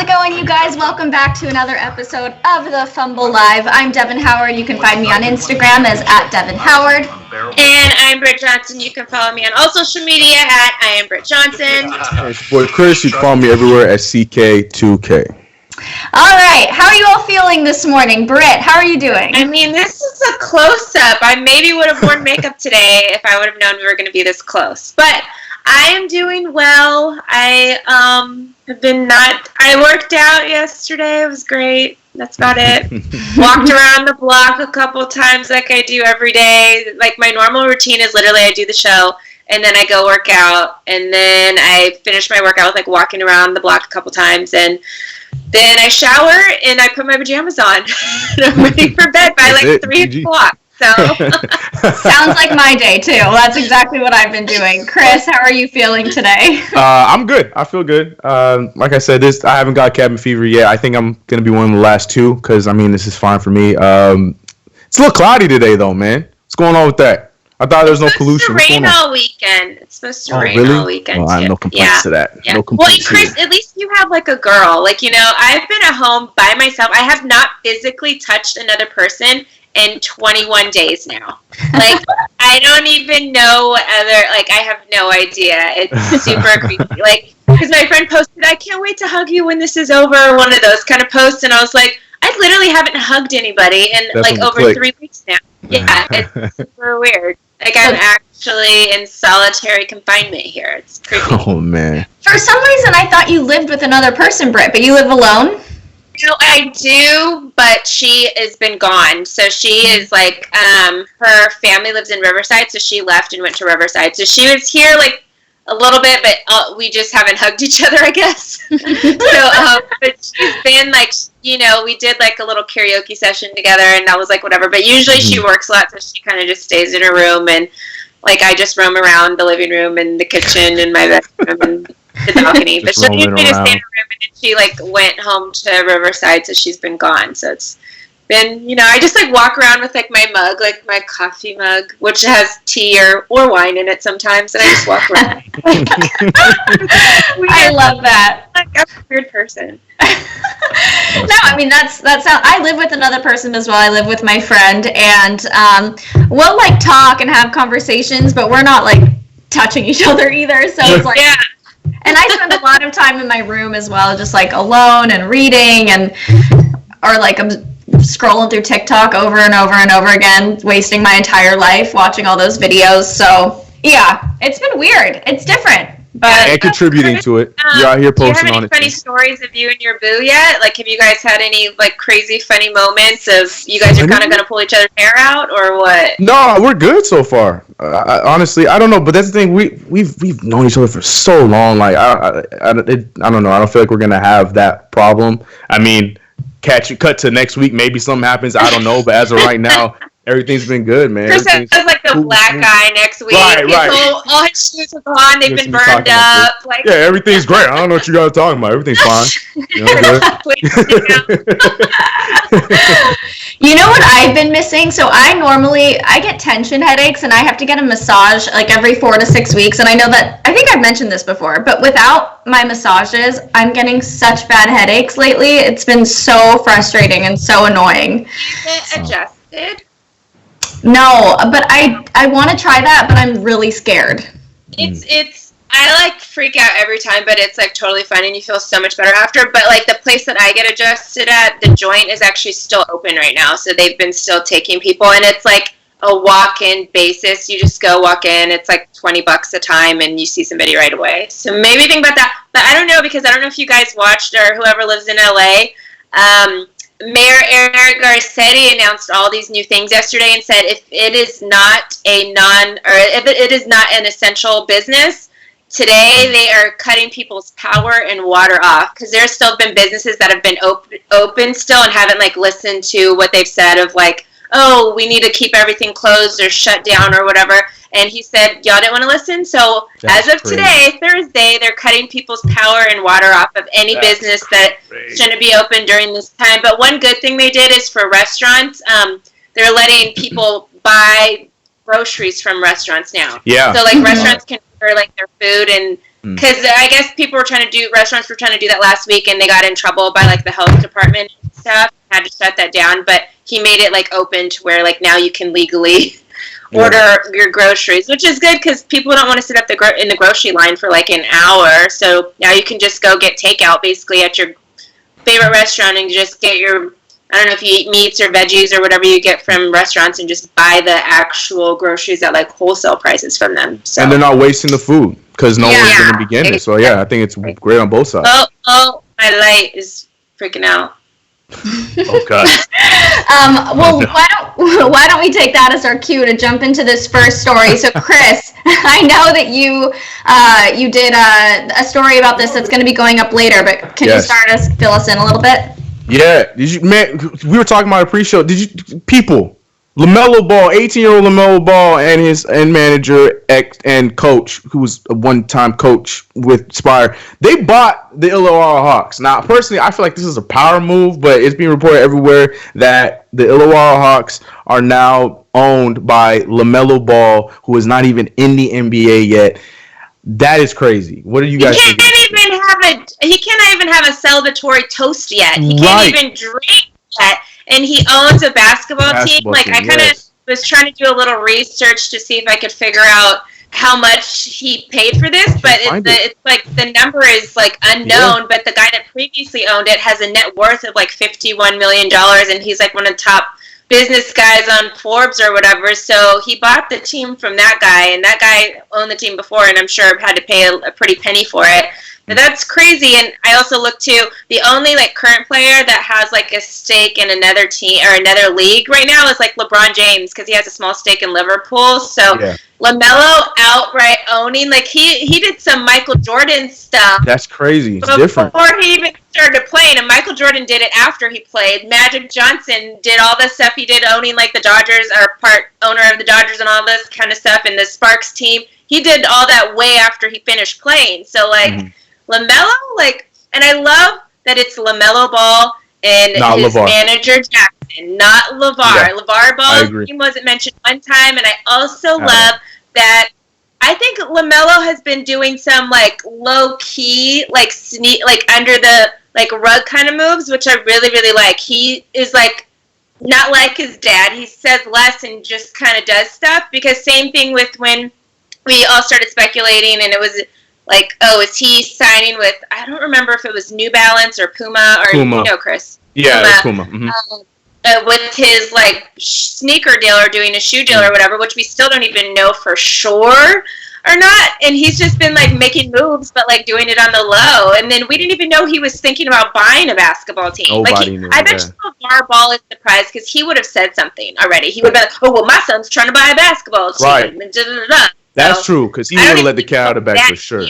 going, you guys? Welcome back to another episode of the Fumble Live. I'm Devin Howard. You can find me on Instagram as @DevinHoward. And I'm Britt Johnson. You can follow me on all social media at I am Britt Johnson. Hey, it's your boy Chris. You can follow me everywhere at CK2K. All right. How are you all feeling this morning? Britt, how are you doing? I mean, this is a close-up. I maybe would have worn makeup today if I would have known we were going to be this close. But I am doing well. I worked out yesterday. It was great. That's about it. Walked around the block a couple times like I do every day. Like my normal routine is literally I do the show and then I go work out and then I finish my workout with like walking around the block a couple times and then I shower and I put my pajamas on and I'm ready for bed by like 3 o'clock. So sounds like my day too. That's exactly what I've been doing. Chris, how are you feeling today? I'm good. I feel good. Like I said, I haven't got cabin fever yet. I think I'm gonna be one of the last two because I mean this is fine for me. It's a little cloudy today though, man. What's going on with that? I thought there was no pollution. It's supposed to rain all weekend. It's supposed to rain really? all weekend. Well, I have no complaints to that. Yeah. No complaints. Well, Chris, at least you have like a girl. Like, you know, I've been at home by myself. I have not physically touched another person in 21 days now. Like, I don't even know I have no idea. It's super creepy. Like, because my friend posted, I can't wait to hug you when this is over, one of those kind of posts, and I was like, I literally haven't hugged anybody in like over 3 weeks now. Yeah, it's super weird. Like, I'm actually in solitary confinement here. It's creepy. Oh, man. For some reason, I thought you lived with another person, Britt, but you live alone? No, I do, but she has been gone. So she is like, her family lives in Riverside, so she left and went to Riverside. So she was here like a little bit, but we just haven't hugged each other, I guess. But she's been like, you know, we did like a little karaoke session together, and that was like whatever. But usually she works a lot, so she kind of just stays in her room, and like I just roam around the living room and the kitchen and my bedroom and the balcony. But she'll usually just stay in her room, and then she like went home to Riverside, so she's been gone. So it's been, you know, I just like walk around with like my mug, like my coffee mug, which has tea or wine in it sometimes, and I just walk around. I love that. Like, I'm a weird person. No, I mean that's I live with another person as well. I live with my friend, and we'll like talk and have conversations, but we're not like touching each other either. So it's like, yeah. And I spend a lot of time in my room as well, just like alone and reading, or like I'm scrolling through TikTok over and over and over again, wasting my entire life watching all those videos. So yeah, it's been weird. It's different. But and contributing to it. You're out here posting on it. Do you have any funny stories of you and your boo yet? Like, have you guys had any like crazy funny moments of you guys are kind of gonna pull each other's hair out, or what? No, we're good so far. Honestly, I don't know, but that's the thing. We've known each other for so long. Like, I don't know. I don't feel like we're gonna have that problem. I mean, cut to next week. Maybe something happens. I don't know. But as of right now, everything's been good, man. Chris has like the black guy next week. Right. All his shoes are gone. They've been burned up. Like, yeah, everything's great. I don't know what you guys are talking about. Everything's fine. You know what I've been missing? So I get tension headaches, and I have to get a massage like every 4 to 6 weeks. And I know that, I think I've mentioned this before, but without my massages, I'm getting such bad headaches lately. It's been so frustrating and so annoying. Is it adjusted? No, but I want to try that, but I'm really scared. I like freak out every time, but it's like totally fine and you feel so much better after. But like the place that I get adjusted at, the joint is actually still open right now, so they've been still taking people, and it's like a walk-in basis. You just go walk in. It's like $20 a time, and you see somebody right away. So maybe think about that. But I don't know, because I don't know if you guys watched, or whoever lives in LA. Mayor Eric Garcetti announced all these new things yesterday and said if it is not if it is not an essential business, today they are cutting people's power and water off, because there's still been businesses that have been open still and haven't like listened to what they've said of like, oh, we need to keep everything closed or shut down or whatever. And he said, y'all didn't want to listen. So as of today, Thursday, they're cutting people's power and water off of any business that shouldn't be open during this time. But one good thing they did is for restaurants, they're letting people buy groceries from restaurants now. Yeah. So like restaurants can order like their food and because I guess restaurants were trying to do that last week, and they got in trouble by like the health department and stuff. Had to shut that down, but he made it like open to where like now you can legally order your groceries, which is good because people don't want to sit up in the grocery line for like an hour. So now you can just go get takeout basically at your favorite restaurant and just get your, I don't know if you eat meats or veggies or whatever you get from restaurants, and just buy the actual groceries at like wholesale prices from them. So. And they're not wasting the food because no one's going to be getting it. So yeah, I think it's great on both sides. Oh, my light is freaking out. Oh God. Well, why don't we take that as our cue to jump into this first story? So, Chris, I know that you did a story about this that's going to be going up later, but can you fill us in a little bit? Yeah, we were talking about a pre-show. LaMelo Ball, 18-year-old LaMelo Ball, and his manager and coach, who was a one-time coach with Spire, they bought the Illawarra Hawks. Now, personally, I feel like this is a power move, but it's being reported everywhere that the Illawarra Hawks are now owned by LaMelo Ball, who is not even in the NBA yet. That is crazy. What do you guys think? He cannot even have a celebratory toast yet. He can't even drink yet. And he owns a basketball team. Like, I kind of was trying to do a little research to see if I could figure out how much he paid for this, but it's like the number is like unknown. But the guy that previously owned it has a net worth of like $51 million, and he's like one of the top business guys on Forbes or whatever. So he bought the team from that guy, and that guy owned the team before, and I'm sure had to pay a pretty penny for it. But that's crazy. And I also looked to the only like current player that has like a stake in another team or another league right now is like LeBron James, because he has a small stake in Liverpool. So LaMelo outright owning, like he did some Michael Jordan stuff. That's crazy. It's different. Before he even started playing, and Michael Jordan did it after he played. Magic Johnson did all the stuff he did owning like the Dodgers, or part owner of the Dodgers and all this kind of stuff, and the Sparks team. He did all that way after he finished playing. So like LaMelo, like, and I love that it's LaMelo Ball and his manager Jackson, not LeVar. Yeah, LeVar Ball's name wasn't mentioned one time, and I also love that. I think LaMelo has been doing some like low key, like sneak, like under the like rug kind of moves, which I really really like. He is like not like his dad. He says less and just kind of does stuff. Because same thing with when we all started speculating, and it was like, oh, is he signing with, I don't remember if it was New Balance or Puma, or, you know, Chris. Yeah, it's Puma. Mm-hmm. With his, like, sneaker deal or doing a shoe deal or whatever, which we still don't even know for sure or not. And he's just been, like, making moves, but, like, doing it on the low. And then we didn't even know he was thinking about buying a basketball team. Nobody knew, I bet you LeVar Ball is surprised, because he would have said something already. He would have been like, oh, well, my son's trying to buy a basketball team. Right. And da-da-da-da. That's true, because he would have let the cat out of the bag for sure.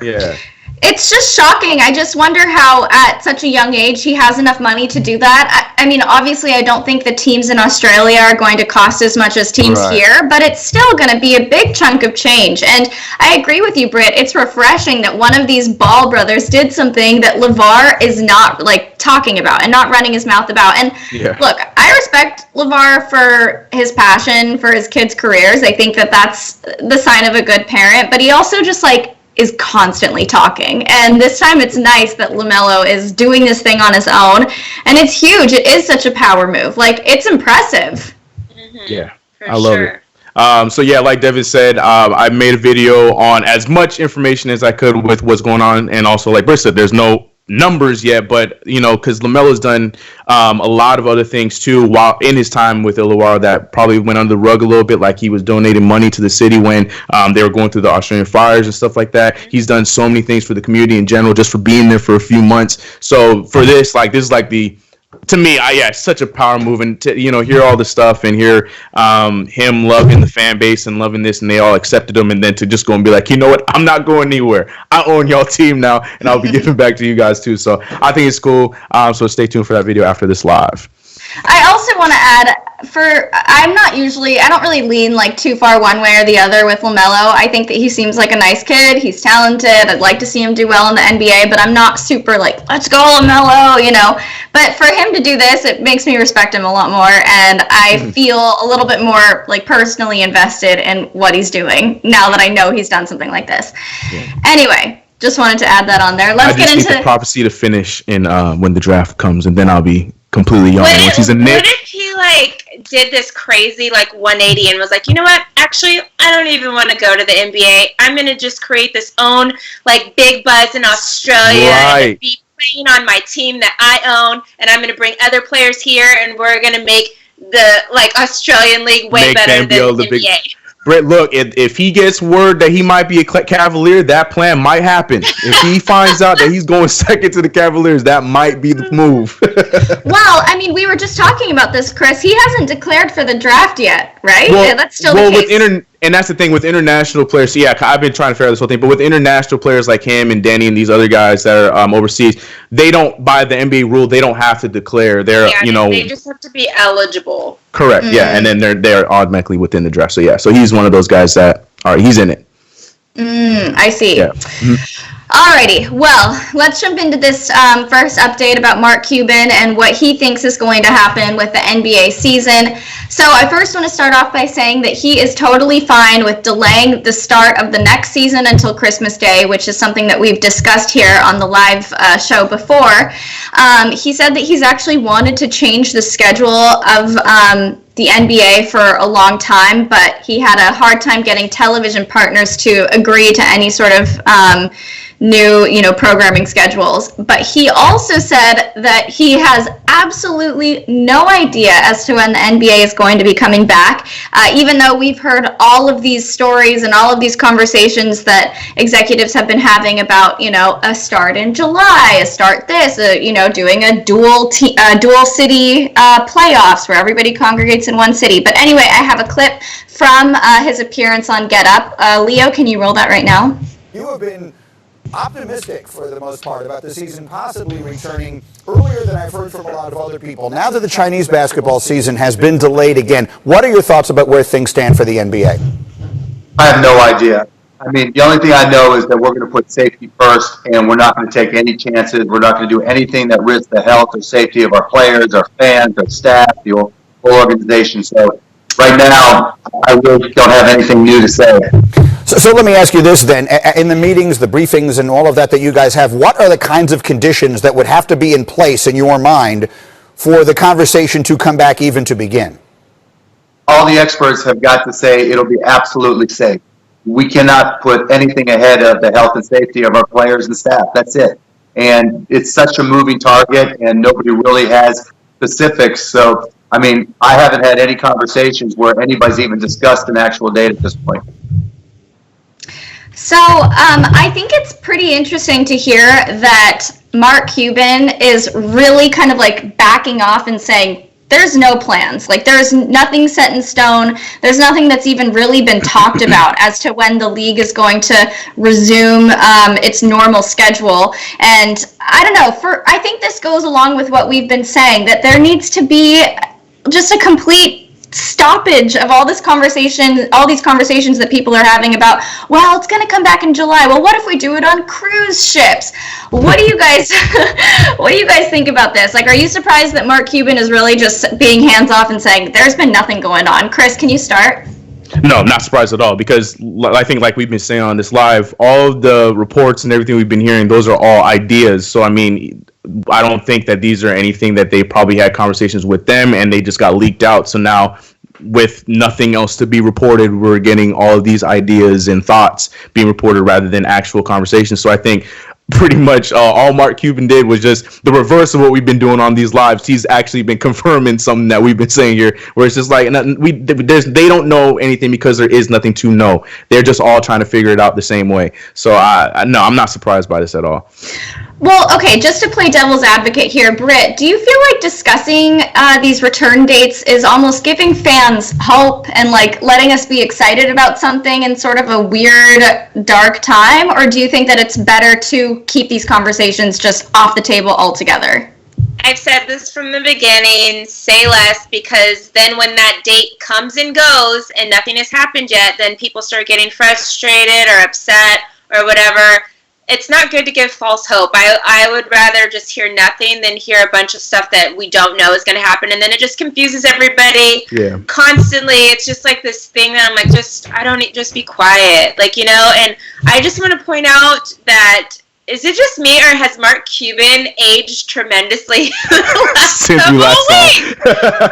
Yeah. It's just shocking. I just wonder how at such a young age he has enough money to do that. I mean, obviously I don't think the teams in Australia are going to cost as much as teams here, but it's still going to be a big chunk of change. And I agree with you, Britt. It's refreshing that one of these Ball brothers did something that LeVar is not like talking about and not running his mouth about. And look, I respect LeVar for his passion for his kids' careers. I think that that's the sign of a good parent, but he also just like is constantly talking. And this time it's nice that LaMelo is doing this thing on his own, and it's huge. It is such a power move. Like, it's impressive. Yeah, I love it. So yeah, like Devin said, I made a video on as much information as I could with what's going on, and also like Britt said, there's no numbers yet, but you know, because LaMelo's done a lot of other things too while in his time with Illawarra that probably went under the rug a little bit, like he was donating money to the city when they were going through the Australian fires and stuff like that. He's done so many things for the community in general just for being there for a few months. So for this is like the, to me, it's such a power move, and to, you know, hear all the stuff and hear him loving the fan base and loving this, and they all accepted him, and then to just go and be like, you know what, I'm not going anywhere. I own y'all team now, and I'll be giving back to you guys too. So I think it's cool. So stay tuned for that video after this live. I also want to add, I don't really lean like too far one way or the other with LaMelo. I think that he seems like a nice kid. He's talented. I'd like to see him do well in the NBA, but I'm not super like, let's go LaMelo, you know. But for him to do this, it makes me respect him a lot more, and I feel a little bit more like personally invested in what he's doing now that I know he's done something like this. Yeah. Anyway, just wanted to add that on there. Let's get into the prophecy to finish in when the draft comes, and then I'll be completely young. Once he's a Knick. What if he like did this crazy like 180 and was like, you know what? Actually, I don't even want to go to the NBA. I'm gonna just create this own like big buzz in Australia and be playing on my team that I own, and I'm gonna bring other players here, and we're gonna make the like Australian League way better than the NBA. Brett, look, if he gets word that he might be a Cavalier, that plan might happen. If he finds out that he's going second to the Cavaliers, that might be the move. Well, I mean, we were just talking about this, Chris. He hasn't declared for the draft yet, right? Well, that's still the case. And that's the thing with international players. So yeah, I've been trying to figure out this whole thing. But with international players like him and Danny and these other guys that are overseas, they don't, by the NBA rule, they don't have to declare. They just have to be eligible. Correct. Mm. Yeah, and then they're automatically within the draft. So yeah, so he's one of those guys that he's in it. I see. Yeah. Mm-hmm. Alrighty, well, let's jump into this first update about Mark Cuban and what he thinks is going to happen with the NBA season. So I first want to start off by saying that he is totally fine with delaying the start of the next season until Christmas Day, which is something that we've discussed here on the live show before. He said that he's actually wanted to change the schedule of the NBA for a long time, but he had a hard time getting television partners to agree to any sort of new, programming schedules. But he also said that he has absolutely no idea as to when the NBA is going to be coming back, even though we've heard all of these stories and all of these conversations that executives have been having about, a start in July, a start this, doing a dual city playoffs where everybody congregates in one city. But anyway, I have a clip from his appearance on Get Up. Leo, can you roll that right now? You have been optimistic for the most part about the season possibly returning earlier than I've heard from a lot of other people. Now that the Chinese basketball season has been delayed again, what are your thoughts about where things stand for the NBA? I have no idea. I mean, the only thing I know is that we're going to put safety first, and we're not going to take any chances. We're not going to do anything that risks the health or safety of our players, our fans, our staff, the whole organization. So right now, I really don't have anything new to say. So let me ask you this then. In the meetings, the briefings, and all of that you guys have, what are the kinds of conditions that would have to be in place in your mind for the conversation to come back even to begin? All the experts have got to say it'll be absolutely safe. We cannot put anything ahead of the health and safety of our players and staff. That's it. And it's such a moving target, and nobody really has specifics. So, I mean, I haven't had any conversations where anybody's even discussed an actual date at this point. So I think it's pretty interesting to hear that Mark Cuban is really kind of like backing off and saying, there's no plans. Like, there's nothing set in stone. There's nothing that's even really been talked about as to when the league is going to resume its normal schedule. And I don't know, I think this goes along with what we've been saying, that there needs to be just a complete stoppage of all this conversation, all these conversations that people are having about, well, it's going to come back in July. Well, what if we do it on cruise ships? What do you guys think about this? Like, are you surprised that Mark Cuban is really just being hands off and saying there's been nothing going on? Chris, can you start? No, I'm not surprised at all, because I think, like we've been saying on this live, all of the reports and everything we've been hearing, those are all ideas. So, I mean, I don't think that these are anything that they probably had conversations with them and they just got leaked out. So now, with nothing else to be reported, we're getting all of these ideas and thoughts being reported rather than actual conversations. So I think pretty much all Mark Cuban did was just the reverse of what we've been doing on these lives. He's actually been confirming something that we've been saying here, where it's just like they don't know anything because there is nothing to know. They're just all trying to figure it out the same way. So I'm not surprised by this at all. Well, okay, just to play devil's advocate here, Britt, do you feel like discussing these return dates is almost giving fans hope and like letting us be excited about something in sort of a weird, dark time? Or do you think that it's better to keep these conversations just off the table altogether? I've said this from the beginning, say less, because then when that date comes and goes and nothing has happened yet, then people start getting frustrated or upset or whatever. It's not good to give false hope. I would rather just hear nothing than hear a bunch of stuff that we don't know is going to happen, and then it just confuses everybody constantly. It's just like this thing that I'm like, just be quiet. Like, and I just want to point out that, is it just me, or has Mark Cuban aged tremendously since we last saw?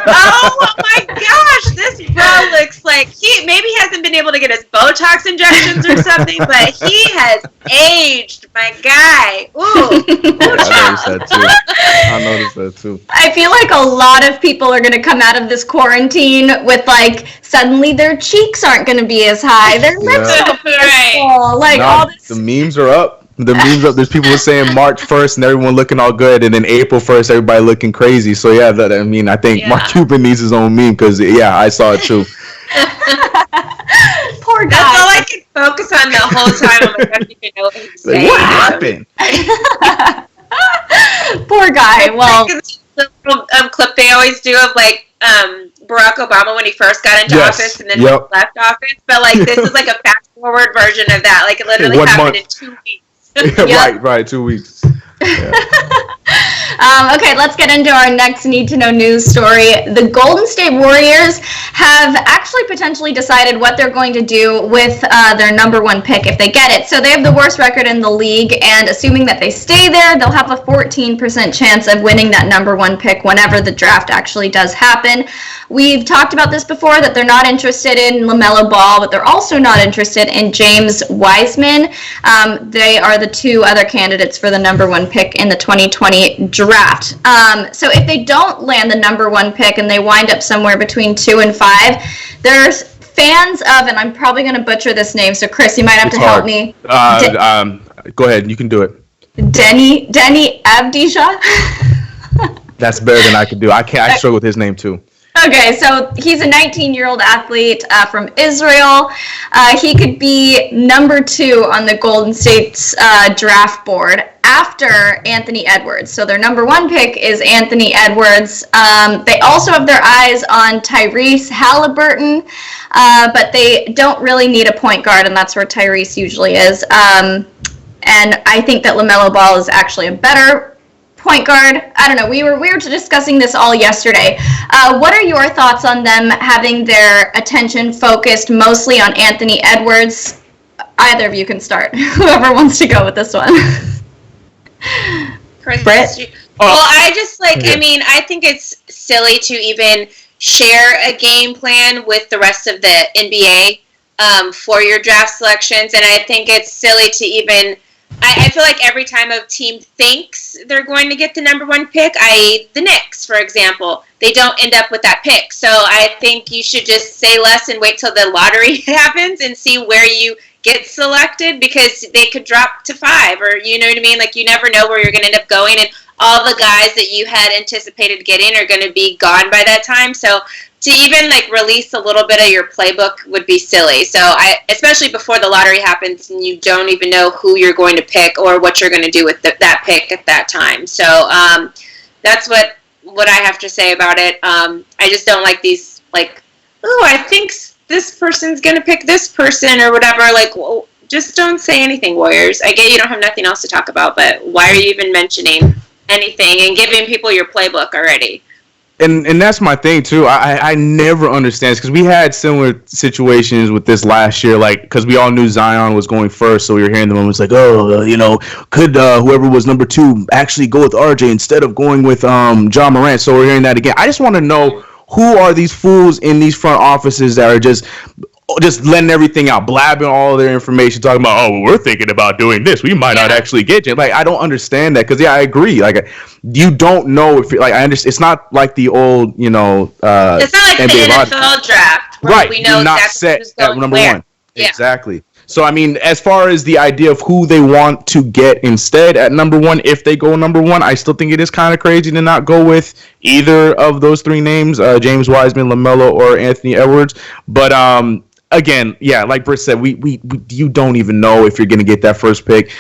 Oh my gosh, this bro looks like he hasn't been able to get his Botox injections or something, but he has aged, my guy. Ooh. I noticed that too. I feel like a lot of people are going to come out of this quarantine with, like, suddenly their cheeks aren't going to be as high, their lips aren't full, like, all this. The memes are up. There's people saying March 1st and everyone looking all good, and then April 1st everybody looking crazy. So I think Mark Cuban needs his own meme, because I saw it too. Poor guy. That's all I can focus on the whole time. I'm like, I don't even know what he's saying. What happened? Poor guy. Well, the little clip they always do of, like, Barack Obama when he first got into office and then left office, but, like, this is like a fast forward version of that. Like, it literally happened in 2 weeks. Right, 2 weeks. Yeah. Okay, let's get into our next need to know news story. The Golden State Warriors have actually potentially decided what they're going to do with their number one pick if they get it. So they have the worst record in the league, and assuming that they stay there, they'll have a 14% chance of winning that number one pick whenever the draft actually does happen. We've talked about this before, that they're not interested in LaMelo Ball, but they're also not interested in James Wiseman. They are the two other candidates for the number one pick in the 2020 draft. So if they don't land the number one pick and they wind up somewhere between 2 and 5, there's fans of, and I'm probably going to butcher this name, so Chris, you might have to help me. Go ahead, you can do it. Denny Avdija? That's better than I could do. I struggle with his name too. Okay, so he's a 19-year-old athlete from Israel. He could be number 2 on the Golden State's draft board after Anthony Edwards. So their number 1 pick is Anthony Edwards. They also have their eyes on Tyrese Halliburton, but they don't really need a point guard, and that's where Tyrese usually is. And I think that LaMelo Ball is actually a better point guard. I don't know. We were discussing this all yesterday. What are your thoughts on them having their attention focused mostly on Anthony Edwards? Either of you can start. Whoever wants to go with this one. Brett? Well, I just I think it's silly to even share a game plan with the rest of the NBA for your draft selections, and I think it's silly to even. I feel like every time a team thinks they're going to get the number 1 pick, i.e. the Knicks, for example, they don't end up with that pick. So I think you should just say less and wait till the lottery happens and see where you get selected, because they could drop to 5, or you know what I mean? Like, you never know where you're going to end up going, and all the guys that you had anticipated getting are going to be gone by that time. So to even release a little bit of your playbook would be silly. So especially before the lottery happens and you don't even know who you're going to pick or what you're going to do with that pick at that time. So that's what I have to say about it. I just don't like these I think this person's going to pick this person or whatever. Well, just don't say anything, Warriors. I get you don't have nothing else to talk about, but why are you even mentioning anything and giving people your playbook already? And that's my thing too. I never understand, because we had similar situations with this last year, because we all knew Zion was going first, so we were hearing the moments could whoever was number 2 actually go with RJ instead of going with John Morant? So we're hearing that again. I just want to know, who are these fools in these front offices that are just letting everything out, blabbing all their information, talking about, we're thinking about doing this, we might not actually get you. I don't understand that, because I agree. You don't know if I understand. It's not like the old, it's not like NBA the NFL draft, right? We know not exactly set at number where. 1. Yeah. Exactly. So as far as the idea of who they want to get instead at number 1, if they go number 1, I still think it is kind of crazy to not go with either of those 3 names, James Wiseman, LaMelo, or Anthony Edwards. But again, yeah, like Britt said, we you don't even know if you're going to get that first pick.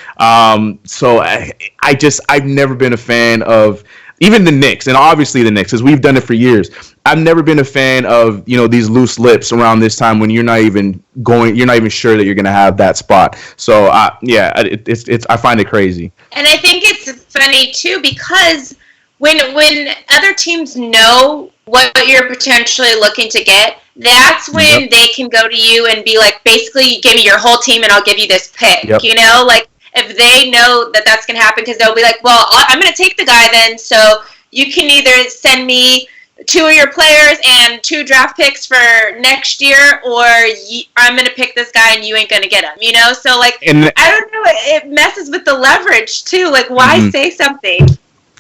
So I've never been a fan of even the Knicks, and obviously the Knicks, because we've done it for years. I've never been a fan of these loose lips around this time when you're not even sure that you're going to have that spot. So it's I find it crazy. And I think it's funny too because when other teams know what you're potentially looking to get, that's when they can go to you and be like, basically, give me your whole team and I'll give you this pick. Yep. Like if they know that that's going to happen, because they'll be like, well, I'm going to take the guy then, so you can either send me 2 of your players and 2 draft picks for next year, or I'm going to pick this guy and you ain't going to get him, So, like, I don't know, it messes with the leverage, too. Like, why say something?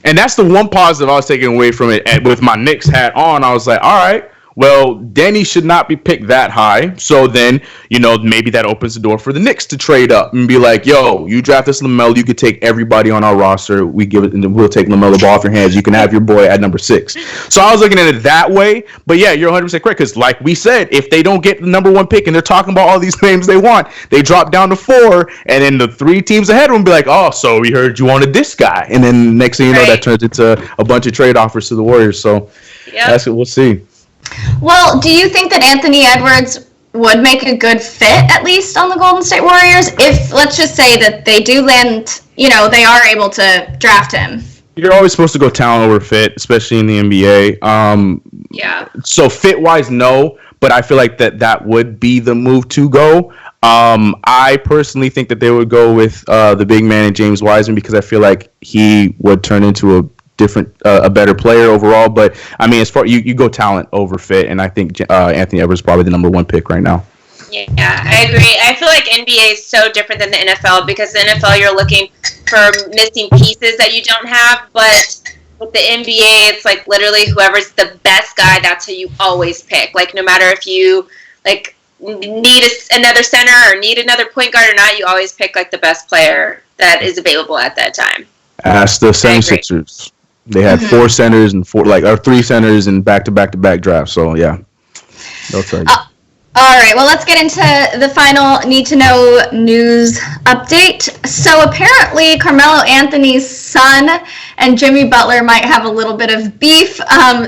And that's the one positive I was taking away from it. And with my Knicks hat on, I was like, all right, well, Danny should not be picked that high. So then, maybe that opens the door for the Knicks to trade up and be like, yo, you draft this LaMelo, you could take everybody on our roster. We'll take LaMelo Ball off your hands. You can have your boy at number 6. So I was looking at it that way. But yeah, you're 100% correct. Because like we said, if they don't get the number 1 pick and they're talking about all these names they want, they drop down to 4. And then the 3 teams ahead of them be like, oh, so we heard you wanted this guy. And then next thing you know, that turns into a bunch of trade offers to the Warriors. So that's what we'll see. Well, do you think that Anthony Edwards would make a good fit, at least, on the Golden State Warriors? If, let's just say that they do land, they are able to draft him. You're always supposed to go talent over fit, especially in the NBA. So fit-wise, no, but I feel like that would be the move to go. I personally think that they would go with the big man and James Wiseman because I feel like he would turn into a better player overall. But I mean, as far you go talent over fit, and I think Anthony Edwards is probably the number 1 pick right now. Yeah, I agree. I feel like NBA is so different than the NFL because the NFL you're looking for missing pieces that you don't have, but with the NBA it's like literally whoever's the best guy, that's who you always pick. Like no matter if you like need another center or need another point guard or not, you always pick like the best player that is available at that time. Ask the 76ers. They had 4 centers and 3 centers in back-to-back drafts. So, yeah, they'll tell you. All right, well, let's get into the final need-to-know news update. So, apparently, Carmelo Anthony's son and Jimmy Butler might have a little bit of beef.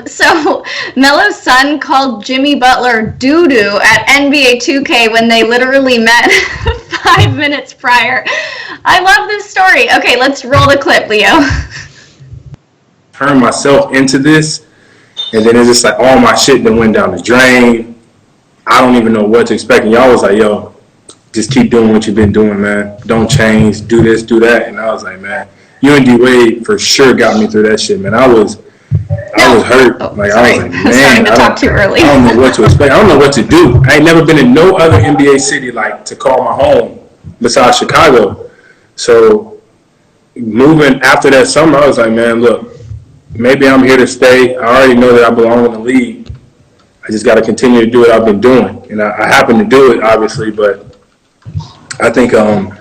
So, Melo's son called Jimmy Butler doo-doo at NBA 2K when they literally met 5 minutes prior. I love this story. Okay, let's roll the clip, Leo. Turn myself into this, and then it's just like all my shit that went down the drain. I don't even know what to expect. And y'all was like, yo, just keep doing what you've been doing, man. Don't change, do this, do that. And I was like, man, you and D-Wade for sure got me through that shit, man. I was hurt. I was like, man, I talk too early. I don't know what to expect. I don't know what to do. I ain't never been in no other NBA city like to call my home besides Chicago. So moving after that summer, I was like, man, look, maybe I'm here to stay. I already know that I belong in the league. I just got to continue to do what I've been doing. And I happen to do it, obviously, but I think, to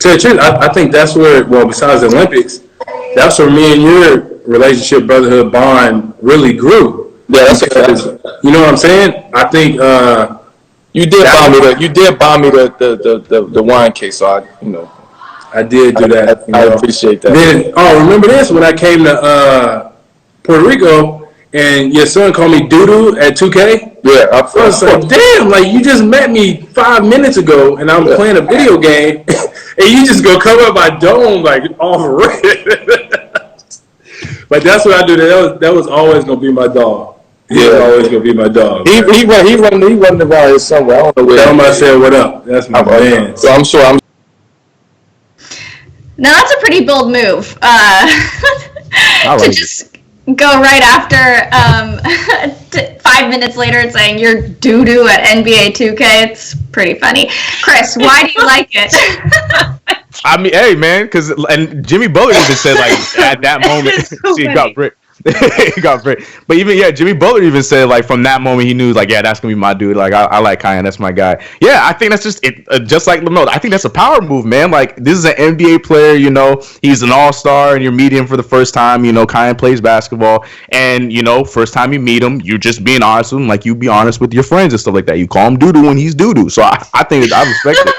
the truth, I think that's where, well, besides the Olympics, that's where me and your relationship, brotherhood bond really grew. Yeah, that's because, you know what I'm saying? I think you did buy me the wine case, so I did do that. I appreciate that. Then, remember this? When I came to Puerto Rico and your son called me doo-doo at 2K? Yeah. I was like, damn, like you just met me 5 minutes ago and I'm playing a video game and you just go cover up my dome like all red. But that's what I do. That was always going to be my dog. He was always going to be my dog. He running around here somewhere. I don't know where. Tell him I said what up. That's my man. So I'm sure Now, that's a pretty bold move to just go right after 5 minutes later and saying you're doo-doo at NBA 2K. It's pretty funny. Chris, why do you like it? I mean, hey, man, and Jimmy Butler even said, like, at that moment, he got bricked. He got bricked. But even, Jimmy Butler even said, like, from that moment, he knew, like, yeah, that's going to be my dude. Like, I like Kyan. That's my guy. Yeah, I think that's just it. Just like LaMelo, I think that's a power move, man. Like, this is an NBA player, he's an all-star, and you're meeting him for the first time. Kyan plays basketball. And, first time you meet him, you're just being honest with him. Like, you be honest with your friends and stuff like that. You call him doo-doo when he's doo-doo. So I think I respect it.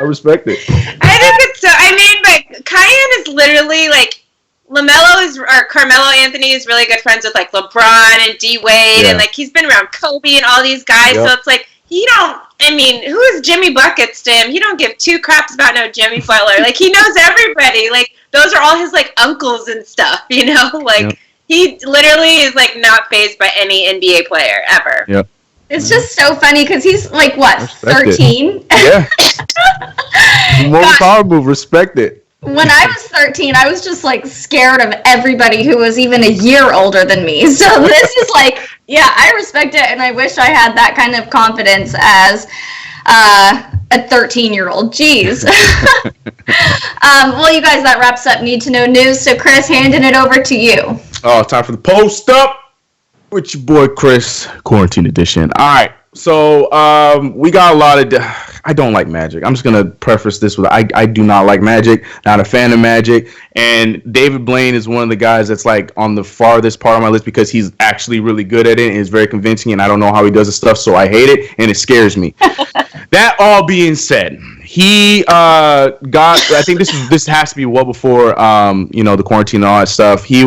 I respect it. I think it's so. I mean, like Kyan is literally like Carmelo Anthony is really good friends with like LeBron and D Wade, and like he's been around Kobe and all these guys. So it's like who is Jimmy Buckets to him? He don't give two craps about no Jimmy Butler. Like he knows everybody. Like those are all his like uncles and stuff. You know, like he literally is like not fazed by any NBA player ever. Yep. It's just so funny because he's like, what, 13? Yeah. More power move. Respect it. When I was 13, I was just like scared of everybody who was even a year older than me. So this is like, yeah, I respect it, and I wish I had that kind of confidence as a 13-year-old. Jeez. Well, you guys, that wraps up Need to Know News. So, Chris, handing it over to you. Oh, time for the post up with your boy Chris, Quarantine Edition. All right. So we got a lot of. I don't like Magic. I'm just gonna preface this with I do not like Magic. Not a fan of Magic. And David Blaine is one of the guys that's like on the farthest part of my list because he's actually really good at it and is very convincing. And I don't know how he does his stuff, so I hate it and it scares me. That all being said, he got. I think this has to be well before the quarantine and all that stuff. He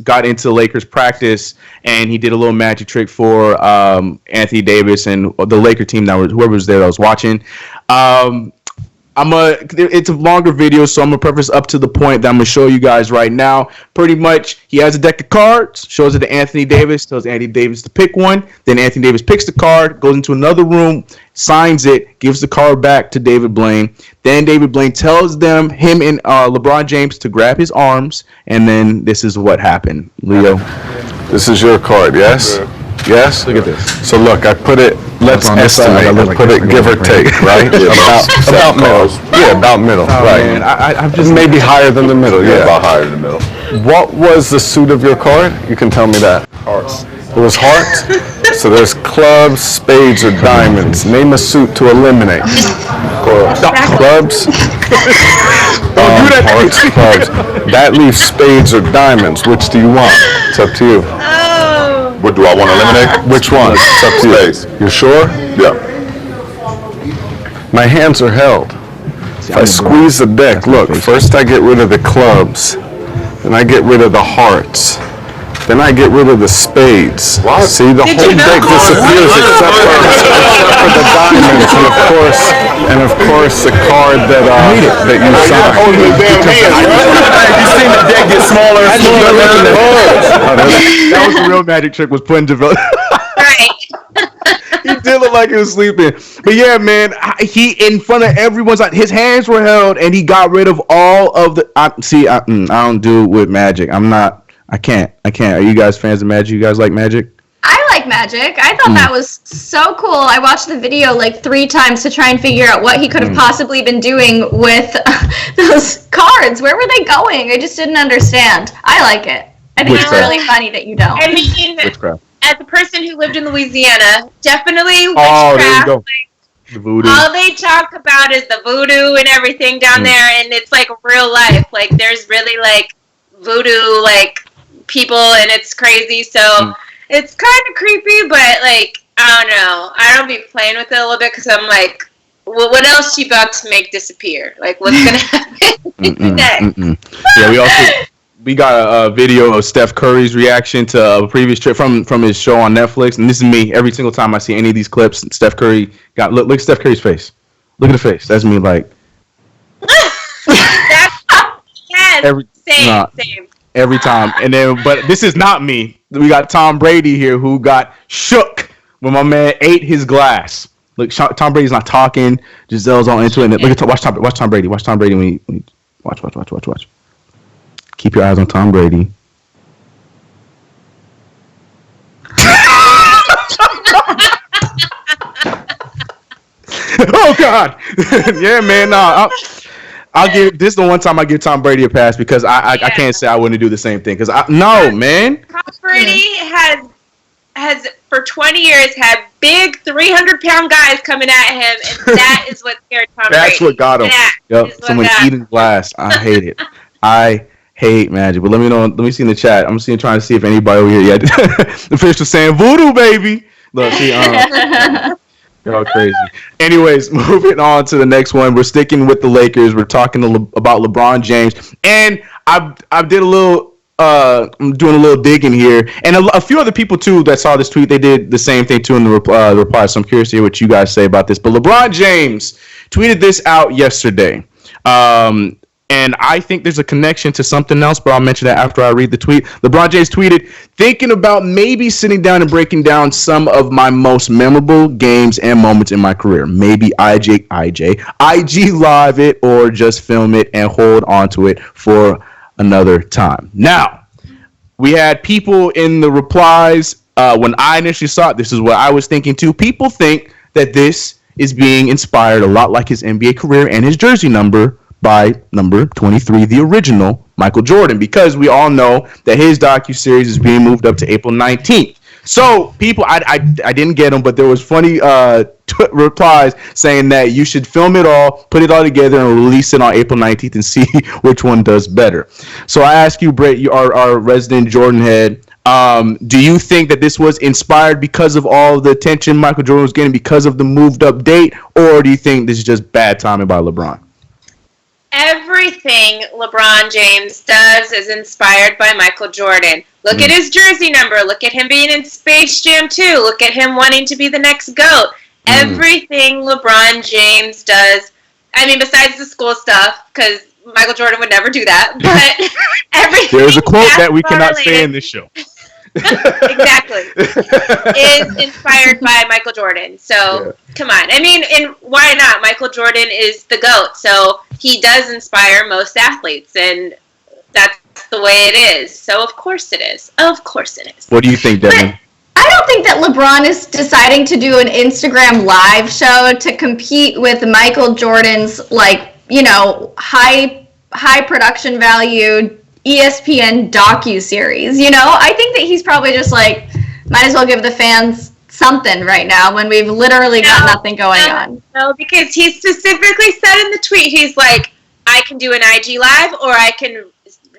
got into Lakers practice and he did a little magic trick for Anthony Davis and the Laker team whoever was there that was watching. It's a longer video, so I'm gonna preface up to the point that I'm gonna show you guys right now. Pretty much, he has a deck of cards, shows it to Anthony Davis, tells Anthony Davis to pick one. Then Anthony Davis picks the card, goes into another room, signs it, gives the card back to David Blaine. Then David Blaine tells him and LeBron James to grab his arms, and then this is what happened. Leo, this is your card, yes? Yes? Look at this. So look, I put it, let's estimate, put it give or take, right? About middle. Yeah, about middle, right. Man, I'm just maybe higher than the middle, yeah. About higher than the middle. What was the suit of your card? You can tell me that. Hearts. It was hearts? So there's clubs, spades, or diamonds. Name a suit to eliminate. Clubs? Hearts, clubs. That leaves spades or diamonds. Which do you want? It's up to you. What do I want to eliminate? Which one? It's up to you. Spades. You're sure? Yeah. My hands are held. If I squeeze the deck, look, first I get rid of the clubs, then I get rid of the hearts, then I get rid of the spades. What? See, the whole deck disappears except for the diamonds, and of course the card that you signed. You seen the deck get smaller and smaller. That was the real magic trick, was putting develop. Right. He did look like he was sleeping. But yeah, man, he in front of everyone's like his hands were held and he got rid of all of the. I don't do it with Magic. I can't. Are you guys fans of Magic? You guys like Magic? I like Magic. I thought that was so cool. I watched the video like 3 times to try and figure out what he could have possibly been doing with those cards. Where were they going? I just didn't understand. I like it. I think it's really funny that you don't. I mean, Witchcraft. as a person who lived in Louisiana, definitely witchcraft. Oh, there you go. The voodoo. All they talk about is the voodoo and everything down there, and it's like real life. Like there's really like voodoo like people, and it's crazy. So it's kind of creepy, but like I don't know. I don't be playing with it a little bit because I'm like, well, what else you about to make disappear? Like what's gonna happen next? Yeah, we got a video of Steph Curry's reaction to a previous trip from his show on Netflix, and this is me every single time I see any of these clips. Steph Curry look at Steph Curry's face. Look at the face. That's me like. Same. Every time, and then but this is not me. We got Tom Brady here who got shook when my man ate his glass. Look, Tom Brady's not talking. Giselle's all into it. And look at watch Tom Brady. Watch Tom Brady when he watch. Keep your eyes on Tom Brady. Oh God! Yeah, man. I'll give this the one time I give Tom Brady a pass because I can't say I wouldn't do the same thing because man. Tom Brady has for 20 years had big 300-pound guys coming at him, and that is what scared Tom Brady. That's what got him. Yep. Someone eating glass. I hate it. I hate Magic. But let me know. Let me see in the chat. I'm trying to see if anybody over here yet. The fish was saying voodoo, baby. Look, see, Y'all crazy. Anyways, moving on to the next one. We're sticking with the Lakers. We're talking about LeBron James, and I did a little. I'm doing a little digging here, and a few other people too that saw this tweet. They did the same thing too in the reply. So I'm curious to hear what you guys say about this. But LeBron James tweeted this out yesterday. And I think there's a connection to something else, but I'll mention that after I read the tweet. LeBron James tweeted, thinking about maybe sitting down and breaking down some of my most memorable games and moments in my career. Maybe IG live it or just film it and hold on to it for another time. Now, we had people in the replies. When I initially saw it, this is what I was thinking too. People think that this is being inspired a lot like his NBA career and his jersey number by number 23, the original Michael Jordan, because we all know that his docuseries is being moved up to April 19th. So people, I didn't get them, but there was funny replies saying that you should film it all, put it all together, and release it on April 19th and see which one does better. So I ask you, Brett, you are our resident Jordan head. Do you think that this was inspired because of all the attention Michael Jordan was getting because of the moved up date, or do you think this is just bad timing by LeBron? Everything LeBron James does is inspired by Michael Jordan. Look at his jersey number. Look at him being in Space Jam 2. Look at him wanting to be the next GOAT. Everything LeBron James does, I mean, besides the school stuff, because Michael Jordan would never do that, but everything. There's a quote that we cannot say in this show. Exactly. Is inspired by Michael Jordan. So, come on. I mean, and why not? Michael Jordan is the GOAT. So, he does inspire most athletes. And that's the way it is. So, of course it is. Of course it is. What do you think, Devin? I don't think that LeBron is deciding to do an Instagram live show to compete with Michael Jordan's, like, you know, high production value ESPN docu-series, you know? I think that he's probably just like, might as well give the fans something right now when we've literally got nothing going on. No, because he specifically said in the tweet, he's like, I can do an IG live or I can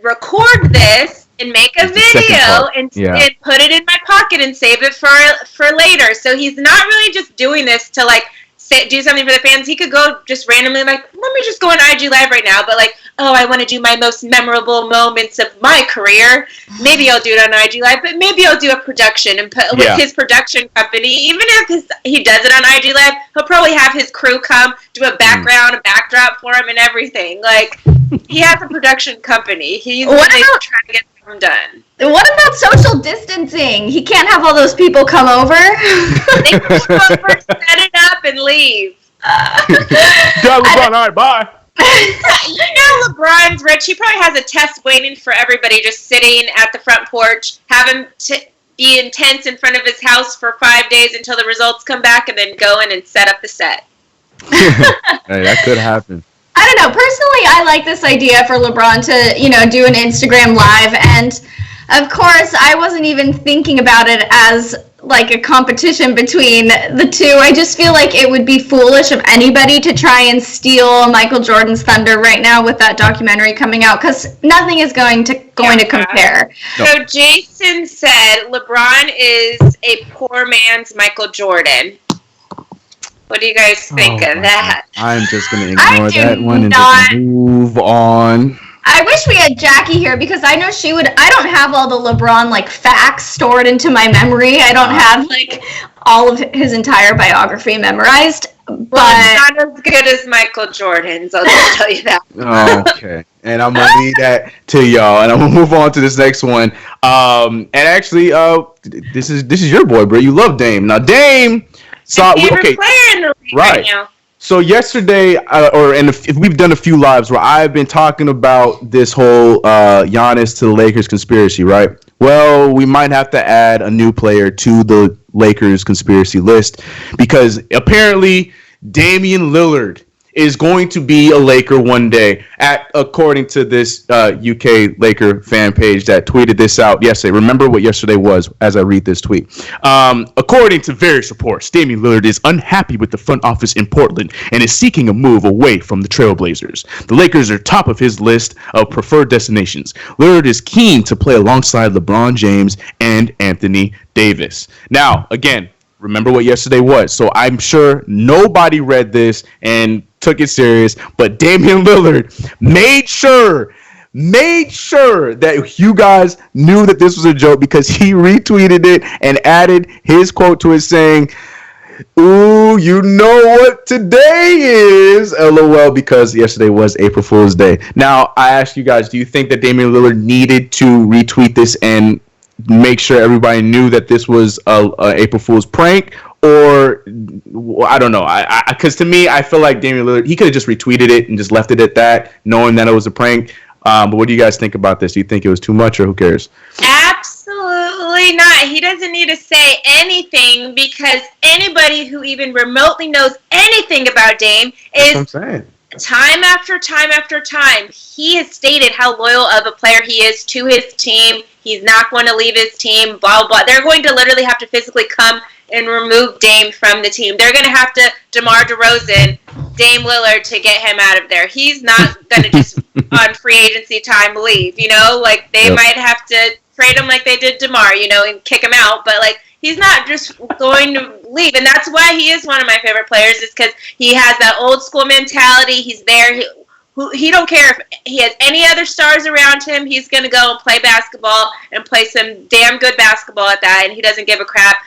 record this and make a video and put it in my pocket and save it for later. So he's not really just doing this to like do something for the fans. He could go just randomly like, let me just go on IG live right now, but like, oh, I want to do my most memorable moments of my career. Maybe I'll do it on IG live, but maybe I'll do a production and put with his production company. Even if he does it on IG live, he'll probably have his crew come do a background, a backdrop for him and everything. Like, he has a production company. He's really trying to get them done. What about social distancing? He can't have all those people come over. They can come over, set it up, and leave. LeBron, all right, bye. You know LeBron's rich. He probably has a test waiting for everybody, just sitting at the front porch, have him be intense in front of his house for 5 days until the results come back, and then go in and set up the set. Hey, that could happen. I don't know. Personally, I like this idea for LeBron to, you know, do an Instagram live. And, of course, I wasn't even thinking about it as, like, a competition between the two. I just feel like it would be foolish of anybody to try and steal Michael Jordan's thunder right now with that documentary coming out, because nothing is going to compare. No. So Jason said LeBron is a poor man's Michael Jordan. What do you guys think of that? I'm just going to ignore that one and just move on. I wish we had Jackie here because I know she would. I don't have all the LeBron like facts stored into my memory. I don't have like all of his entire biography memorized. But well, not as good as Michael Jordan's. I'll just tell you that. Okay, and I'm gonna leave that to y'all, and I'm gonna move on to this next one. And actually, this is your boy, bro. You love Dame. Now, Dame saw favorite player in the league right now. So yesterday, we've done a few lives where I've been talking about this whole Giannis to the Lakers conspiracy, right? Well, we might have to add a new player to the Lakers conspiracy list because apparently Damian Lillard is going to be a Laker one day, according to this UK Laker fan page that tweeted this out yesterday. Remember what yesterday was as I read this tweet. According to various reports, Damian Lillard is unhappy with the front office in Portland and is seeking a move away from the Trailblazers. The Lakers are top of his list of preferred destinations. Lillard is keen to play alongside LeBron James and Anthony Davis. Now, again, remember what yesterday was. So I'm sure nobody read this and took it serious, but Damian Lillard made sure that you guys knew that this was a joke because he retweeted it and added his quote to it saying, "Ooh, you know what today is, LOL," because yesterday was April Fool's Day. Now, I ask you guys, do you think that Damian Lillard needed to retweet this and make sure everybody knew that this was a April Fool's prank? Or, I don't know. Because to me, I feel like Damian Lillard, he could have just retweeted it and just left it at that, knowing that it was a prank. But what do you guys think about this? Do you think it was too much, or who cares? Absolutely not. He doesn't need to say anything because anybody who even remotely knows anything about Dame is time after time after time. He has stated how loyal of a player he is to his team. He's not going to leave his team, blah, blah. They're going to literally have to physically come and remove Dame from the team. They're going to have to DeMar DeRozan, Dame Lillard to get him out of there. He's not going to just on free agency time leave, you know? Like, they might have to trade him like they did DeMar, you know, and kick him out. But, like, he's not just going to leave. And that's why he is one of my favorite players, is because he has that old school mentality. He's there. He don't care if he has any other stars around him. He's going to go and play basketball and play some damn good basketball at that, and he doesn't give a crap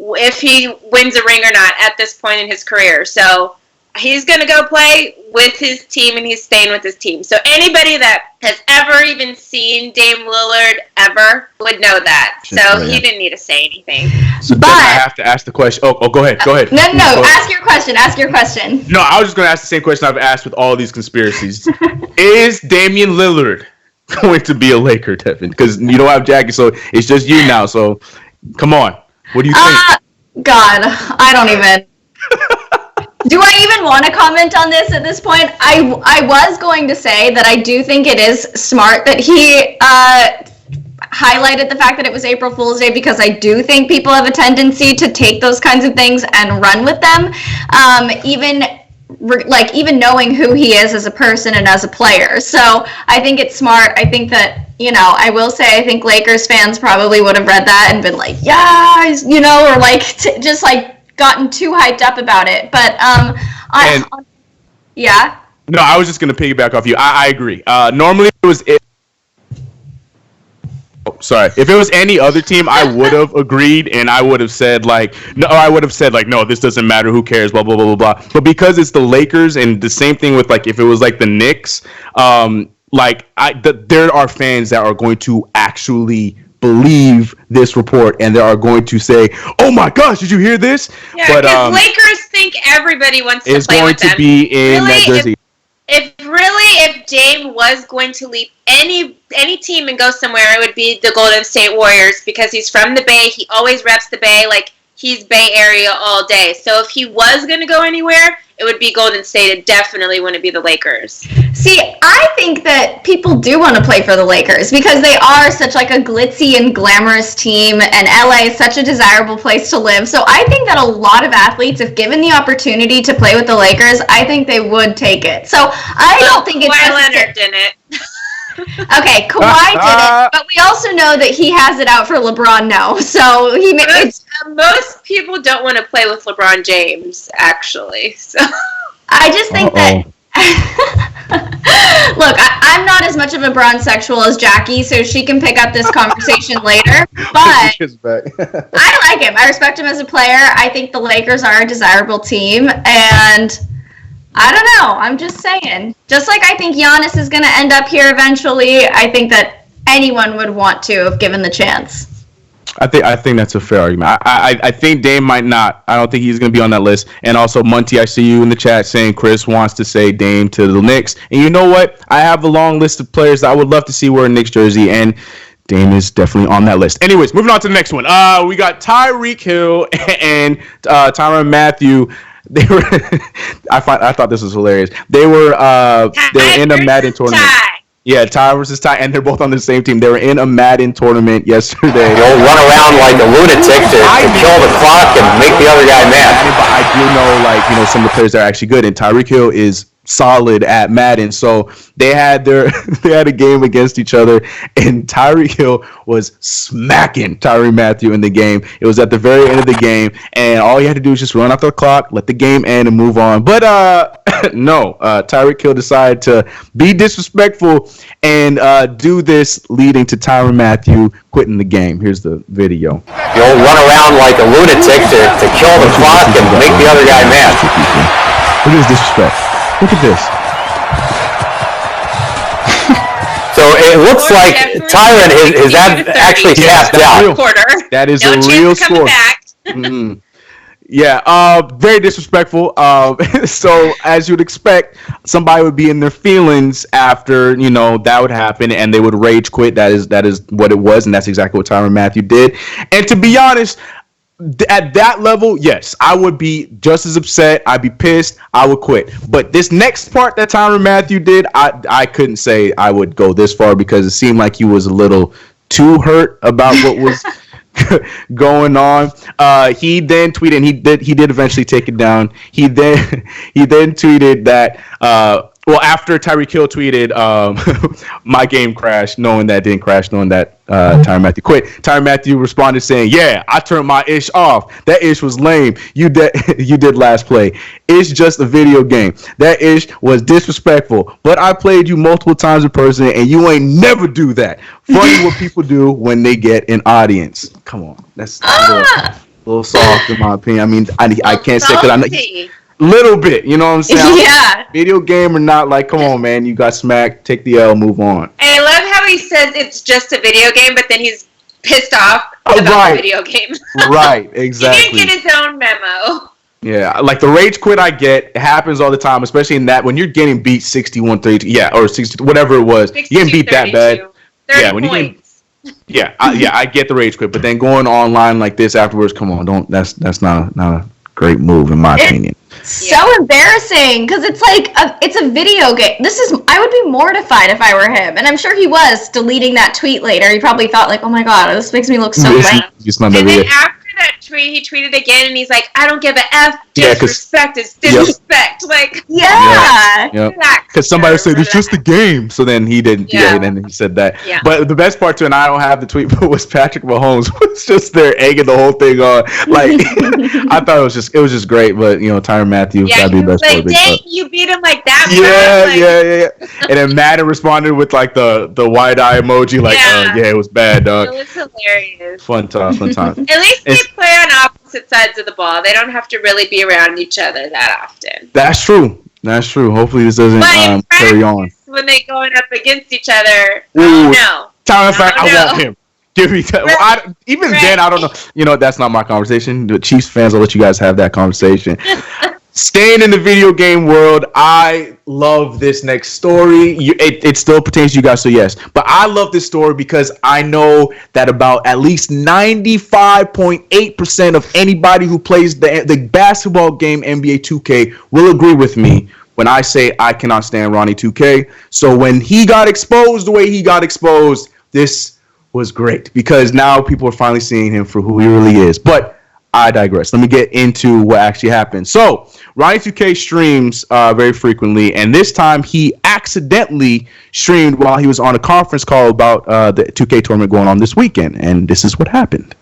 if he wins a ring or not at this point in his career. So he's going to go play with his team, and he's staying with his team. So anybody that has ever even seen Dame Lillard ever would know that. So he didn't need to say anything. So but I have to ask the question. Oh, go ahead. Go ahead. No. Ask your question. No, I was just going to ask the same question I've asked with all these conspiracies. Is Damian Lillard going to be a Laker, Devin? Because you don't have Jackie, so it's just you now. So come on. What do you think? God, I don't even. Do I even want to comment on this at this point? I was going to say that I do think it is smart that he highlighted the fact that it was April Fool's Day, because I do think people have a tendency to take those kinds of things and run with them, even knowing who he is as a person and as a player. So I think it's smart. I think that, I will say, I think Lakers fans probably would have read that and been like, yeah, or like just like gotten too hyped up about it. But yeah. No, I was just gonna piggyback off you. I agree. Normally it was it. Oh, sorry. If it was any other team, I would have agreed, and I would have said no, this doesn't matter. Who cares? Blah blah blah blah blah. But because it's the Lakers, and the same thing with like if it was like the Knicks, there are fans that are going to actually believe this report, and they are going to say, "Oh my gosh, did you hear this?" Yeah, because Lakers think everybody wants to play with them. It's going to be in that jersey. If Dame was going to leave any team and go somewhere, it would be the Golden State Warriors, because he's from the Bay. He always reps the Bay. Like, he's Bay Area all day. So if he was going to go anywhere, it would be Golden State. It definitely wouldn't be the Lakers. See, I think that people do want to play for the Lakers because they are such like a glitzy and glamorous team, and LA is such a desirable place to live. So I think that a lot of athletes, if given the opportunity to play with the Lakers, I think they would take it. So I don't think it's Kawhi Leonard didn't. Okay, Kawhi did it, but we also know that he has it out for LeBron now. So most people don't want to play with LeBron James, actually. So I just think that. Look, I'm not as much of a bronzexual as Jackie, so she can pick up this conversation later. But I like him. I respect him as a player. I think the Lakers are a desirable team, and I don't know. I'm just saying. Just like I think Giannis is going to end up here eventually, I think that anyone would want to if given the chance. I think that's a fair argument. I think Dame might not. I don't think he's going to be on that list. And also, Monty, I see you in the chat saying Chris wants to say Dame to the Knicks. And you know what? I have a long list of players that I would love to see wear a Knicks jersey, and Dame is definitely on that list. Anyways, moving on to the next one. We got Tyreek Hill and Tyrann Mathieu. They were. I thought this was hilarious. They were in a Madden tournament. Yeah, Ty versus Ty, and they're both on the same team. They were in a Madden tournament yesterday. They'll run around like a lunatic to kill the clock and make the other guy mad. But I do know, some of the players that are actually good, and Tyreek Hill is solid at Madden. So they had a game against each other, and Tyreek Hill was smacking Tyrann Mathieu in the game. It was at the very end of the game, and all you had to do was just run out the clock, let the game end, and move on. But no, Tyreek Hill decided to be disrespectful and do this, leading to Tyrann Mathieu quitting the game. Here's the video. You'll run around like a lunatic to kill the clock and make the other guy mad. Look at this disrespect. Look at this. So it looks like Tyrann is actually tapped out. That is a real score. Mm-hmm. Yeah, very disrespectful. So as you'd expect, somebody would be in their feelings after, that would happen, and they would rage quit. That is what it was, and that's exactly what Tyrann Mathieu did. And to be honest, at that level, yes, I would be just as upset. I'd be pissed. I would quit. But this next part that Tyrann Mathieu did, I couldn't say I would go this far, because it seemed like he was a little too hurt about what was going on. He then tweeted, and he did eventually take it down. He then tweeted that after Tyreek Hill tweeted my game crashed, knowing that it didn't crash, knowing that Tyrann Mathieu quit. Tyrann Mathieu responded saying, "Yeah, I turned my ish off. That ish was lame. You did last play. It's just a video game. That ish was disrespectful. But I played you multiple times in person, and you ain't never do that. Funny what people do when they get an audience." Come on, that's a little soft in my opinion. I mean, I can't say because I know. Little bit, you know what I'm saying? Yeah. Video game or not, like, come on, man. You got smacked. Take the L, move on. And I love how he says it's just a video game, but then he's pissed off about the video game. Right, exactly. He didn't get his own memo. Yeah, like the rage quit I get, it happens all the time, especially in that when you're getting beat 61-32, or 60, whatever it was. You getting beat that bad. 30 when points. I get the rage quit, but then going online like this afterwards, come on, that's not a great move in my opinion. So embarrassing, because it's like it's a video game. I would be mortified if I were him, and I'm sure he was deleting that tweet later. He probably thought like, "Oh my god, this makes me look so bad." And then after that tweet, he tweeted again, and he's like, "I don't give a F. Disrespect is disrespect." Like, because somebody said it's just a game. So then he didn't. Yeah, and then he said that. Yeah. But the best part too, and I don't have the tweet, but was Patrick Mahomes was just there egging the whole thing on. Like, I thought it was just great. But Tyrann Mathieu gotta be the best like, dang, you beat him like that. Yeah. And then Madden responded with like the wide eye emoji, like, it was bad, dog. It was hilarious. Fun time. At least they play on opposite sides of the ball. They don't have to really be around each other that often. That's true. Hopefully this doesn't carry on. When they going up against each other, no. Tyrann, I want him. Give me that. Well, then, I don't know. That's not my conversation. The Chiefs fans, I'll let you guys have that conversation. Staying in the video game world, I love this next story. It still pertains to you guys, so yes. But I love this story because I know that about at least 95.8% of anybody who plays the basketball game NBA 2K will agree with me when I say I cannot stand Ronnie 2K. So when he got exposed the way he got exposed, this was great because now people are finally seeing him for who he really is. But I digress. Let me get into what actually happened. So, Ronnie 2K streams very frequently, and this time he accidentally streamed while he was on a conference call about the 2K tournament going on this weekend, and this is what happened.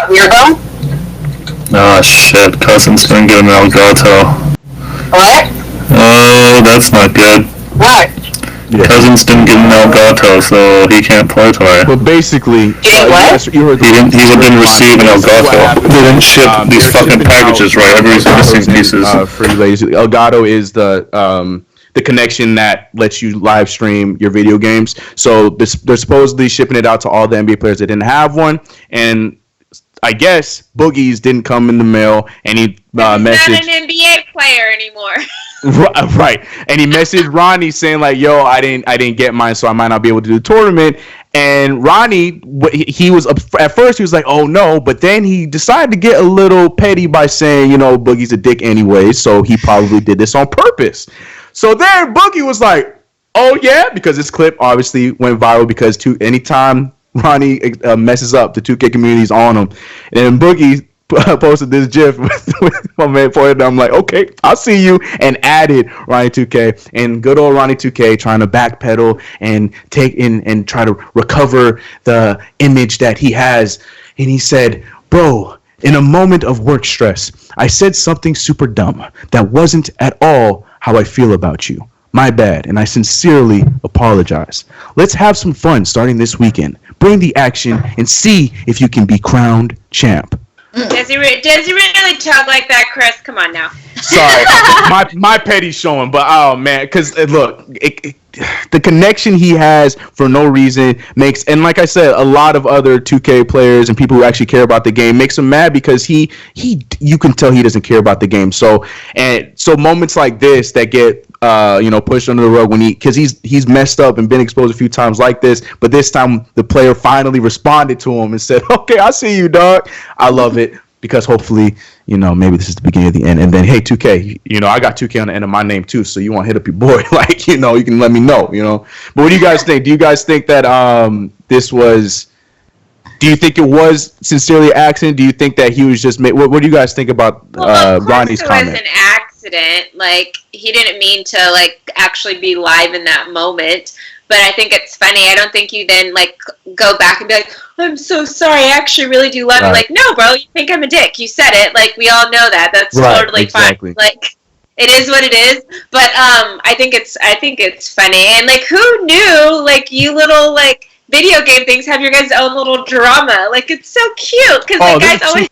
Weirdo? Oh shit, Cousin's gonna get an Elgato. What? Oh, that's not good. What? Yeah. Cousins didn't get an Elgato, so he can't play tonight. But basically, he didn't receive an Elgato. They didn't ship these fucking packages right. Everybody's missing pieces. Elgato is the connection that lets you live stream your video games. So they're supposedly shipping it out to all the NBA players that didn't have one, and I guess Boogie's didn't come in the mail, and he messaged. He's not an NBA player anymore. Right, and he messaged Ronnie saying like, "Yo, I didn't get mine, so I might not be able to do the tournament." And Ronnie, he was at first he was like, "Oh no," but then he decided to get a little petty by saying, Boogie's a dick anyway, so he probably did this on purpose. So then Boogie was like, "Oh yeah," because this clip obviously went viral because anytime Ronnie messes up, the 2K community's on him, and then Boogie posted this GIF with my man pointed. I'm like, okay, I'll see you, and added Ronnie 2K, and good old Ronnie 2K trying to backpedal and take in and try to recover the image that he has, and he said, "Bro, in a moment of work stress, I said something super dumb that wasn't at all how I feel about you. My bad, and I sincerely apologize. Let's have some fun starting this weekend. Bring the action and see if you can be crowned champ." Does he really talk like that, Chris? Come on now. Sorry, my petty's showing, but oh man, because look, the connection he has for no reason makes, and like I said, a lot of other 2K players and people who actually care about the game makes him mad because you can tell he doesn't care about the game. So moments like this that get pushed under the rug because he's messed up and been exposed a few times like this, but this time the player finally responded to him and said, "Okay, I see you, dog." I love it because hopefully, maybe this is the beginning of the end. And then, hey, 2K, I got 2K on the end of my name too, so you want to hit up your boy, you can let me know, But what do you guys think? Do you guys think that this was? Do you think it was sincerely an accident? Do you think that he was just? What do you guys think about Ronnie's comment? It was an accident. Like, he didn't mean to actually be live in that moment. But I think it's funny. I don't think you then go back and be like, "I'm so sorry. I actually really do love you." Like, no, bro, you think I'm a dick. You said it. We all know that. That's totally fine. It is what it is. But I think it's funny. And who knew? You little video game things have your guys' own little drama. It's so cute because guys always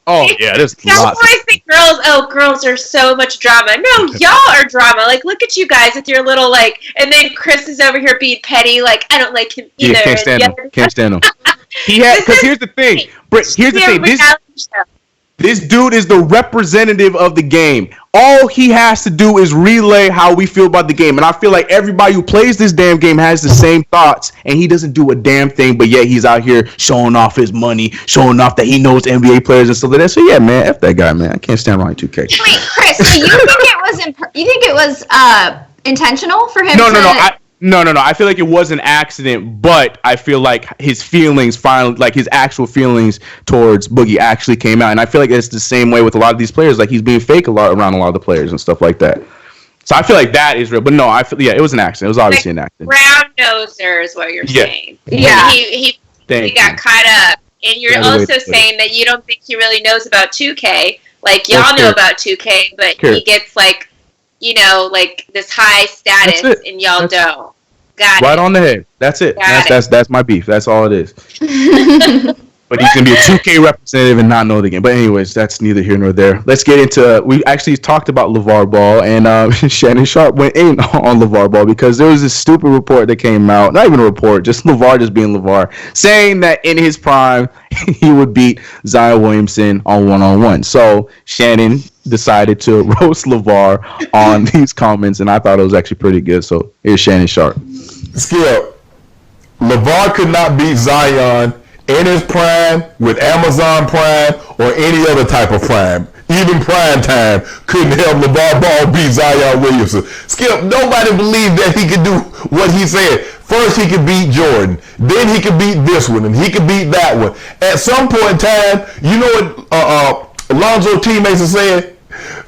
think girls are so much drama. No, y'all are drama. Look at you guys with your little and then Chris is over here being petty. I don't like him either. Yeah, can't stand him. He had because here's the thing. This dude is the representative of the game. All he has to do is relay how we feel about the game. And I feel like everybody who plays this damn game has the same thoughts, and he doesn't do a damn thing, but yet he's out here showing off his money, showing off that he knows NBA players and stuff like that. So yeah, man, F that guy, man. I can't stand Ronnie 2K. Wait, Chris, so you think it was intentional for him No, I feel like it was an accident, but I feel like his feelings finally, his actual feelings towards Boogie actually came out. And I feel like it's the same way with a lot of these players. He's being fake around a lot of the players and stuff like that. So I feel like that is real. But no, it was an accident. It was obviously an accident. Round noser is what you're saying. Yeah. He got caught up. And you're also saying that you don't think he really knows about 2K. Y'all know about 2K, but he gets this high status, and y'all don't. Got right it. On the head. That's it. That's my beef. That's all it is. But he's gonna be a 2K representative and not know the game. But anyways, that's neither here nor there. Let's get into. We actually talked about LaVar Ball, and Shannon Sharp went in on LaVar Ball because there was this stupid report that came out. Not even a report, just LaVar just being LaVar, saying that in his prime he would beat Zion Williamson on one-on-one. So Shannon decided to roast LaVar on these comments, and I thought it was actually pretty good. So here's Shannon Sharp. Skip, LaVar could not beat Zion in his prime with Amazon Prime or any other type of prime. Even prime time couldn't help LaVar Ball beat Zion Williamson. Skip, nobody believed that he could do what he said. First he could beat Jordan, then he could beat this one, and he could beat that one. At some point in time, you know what Alonzo teammates are saying?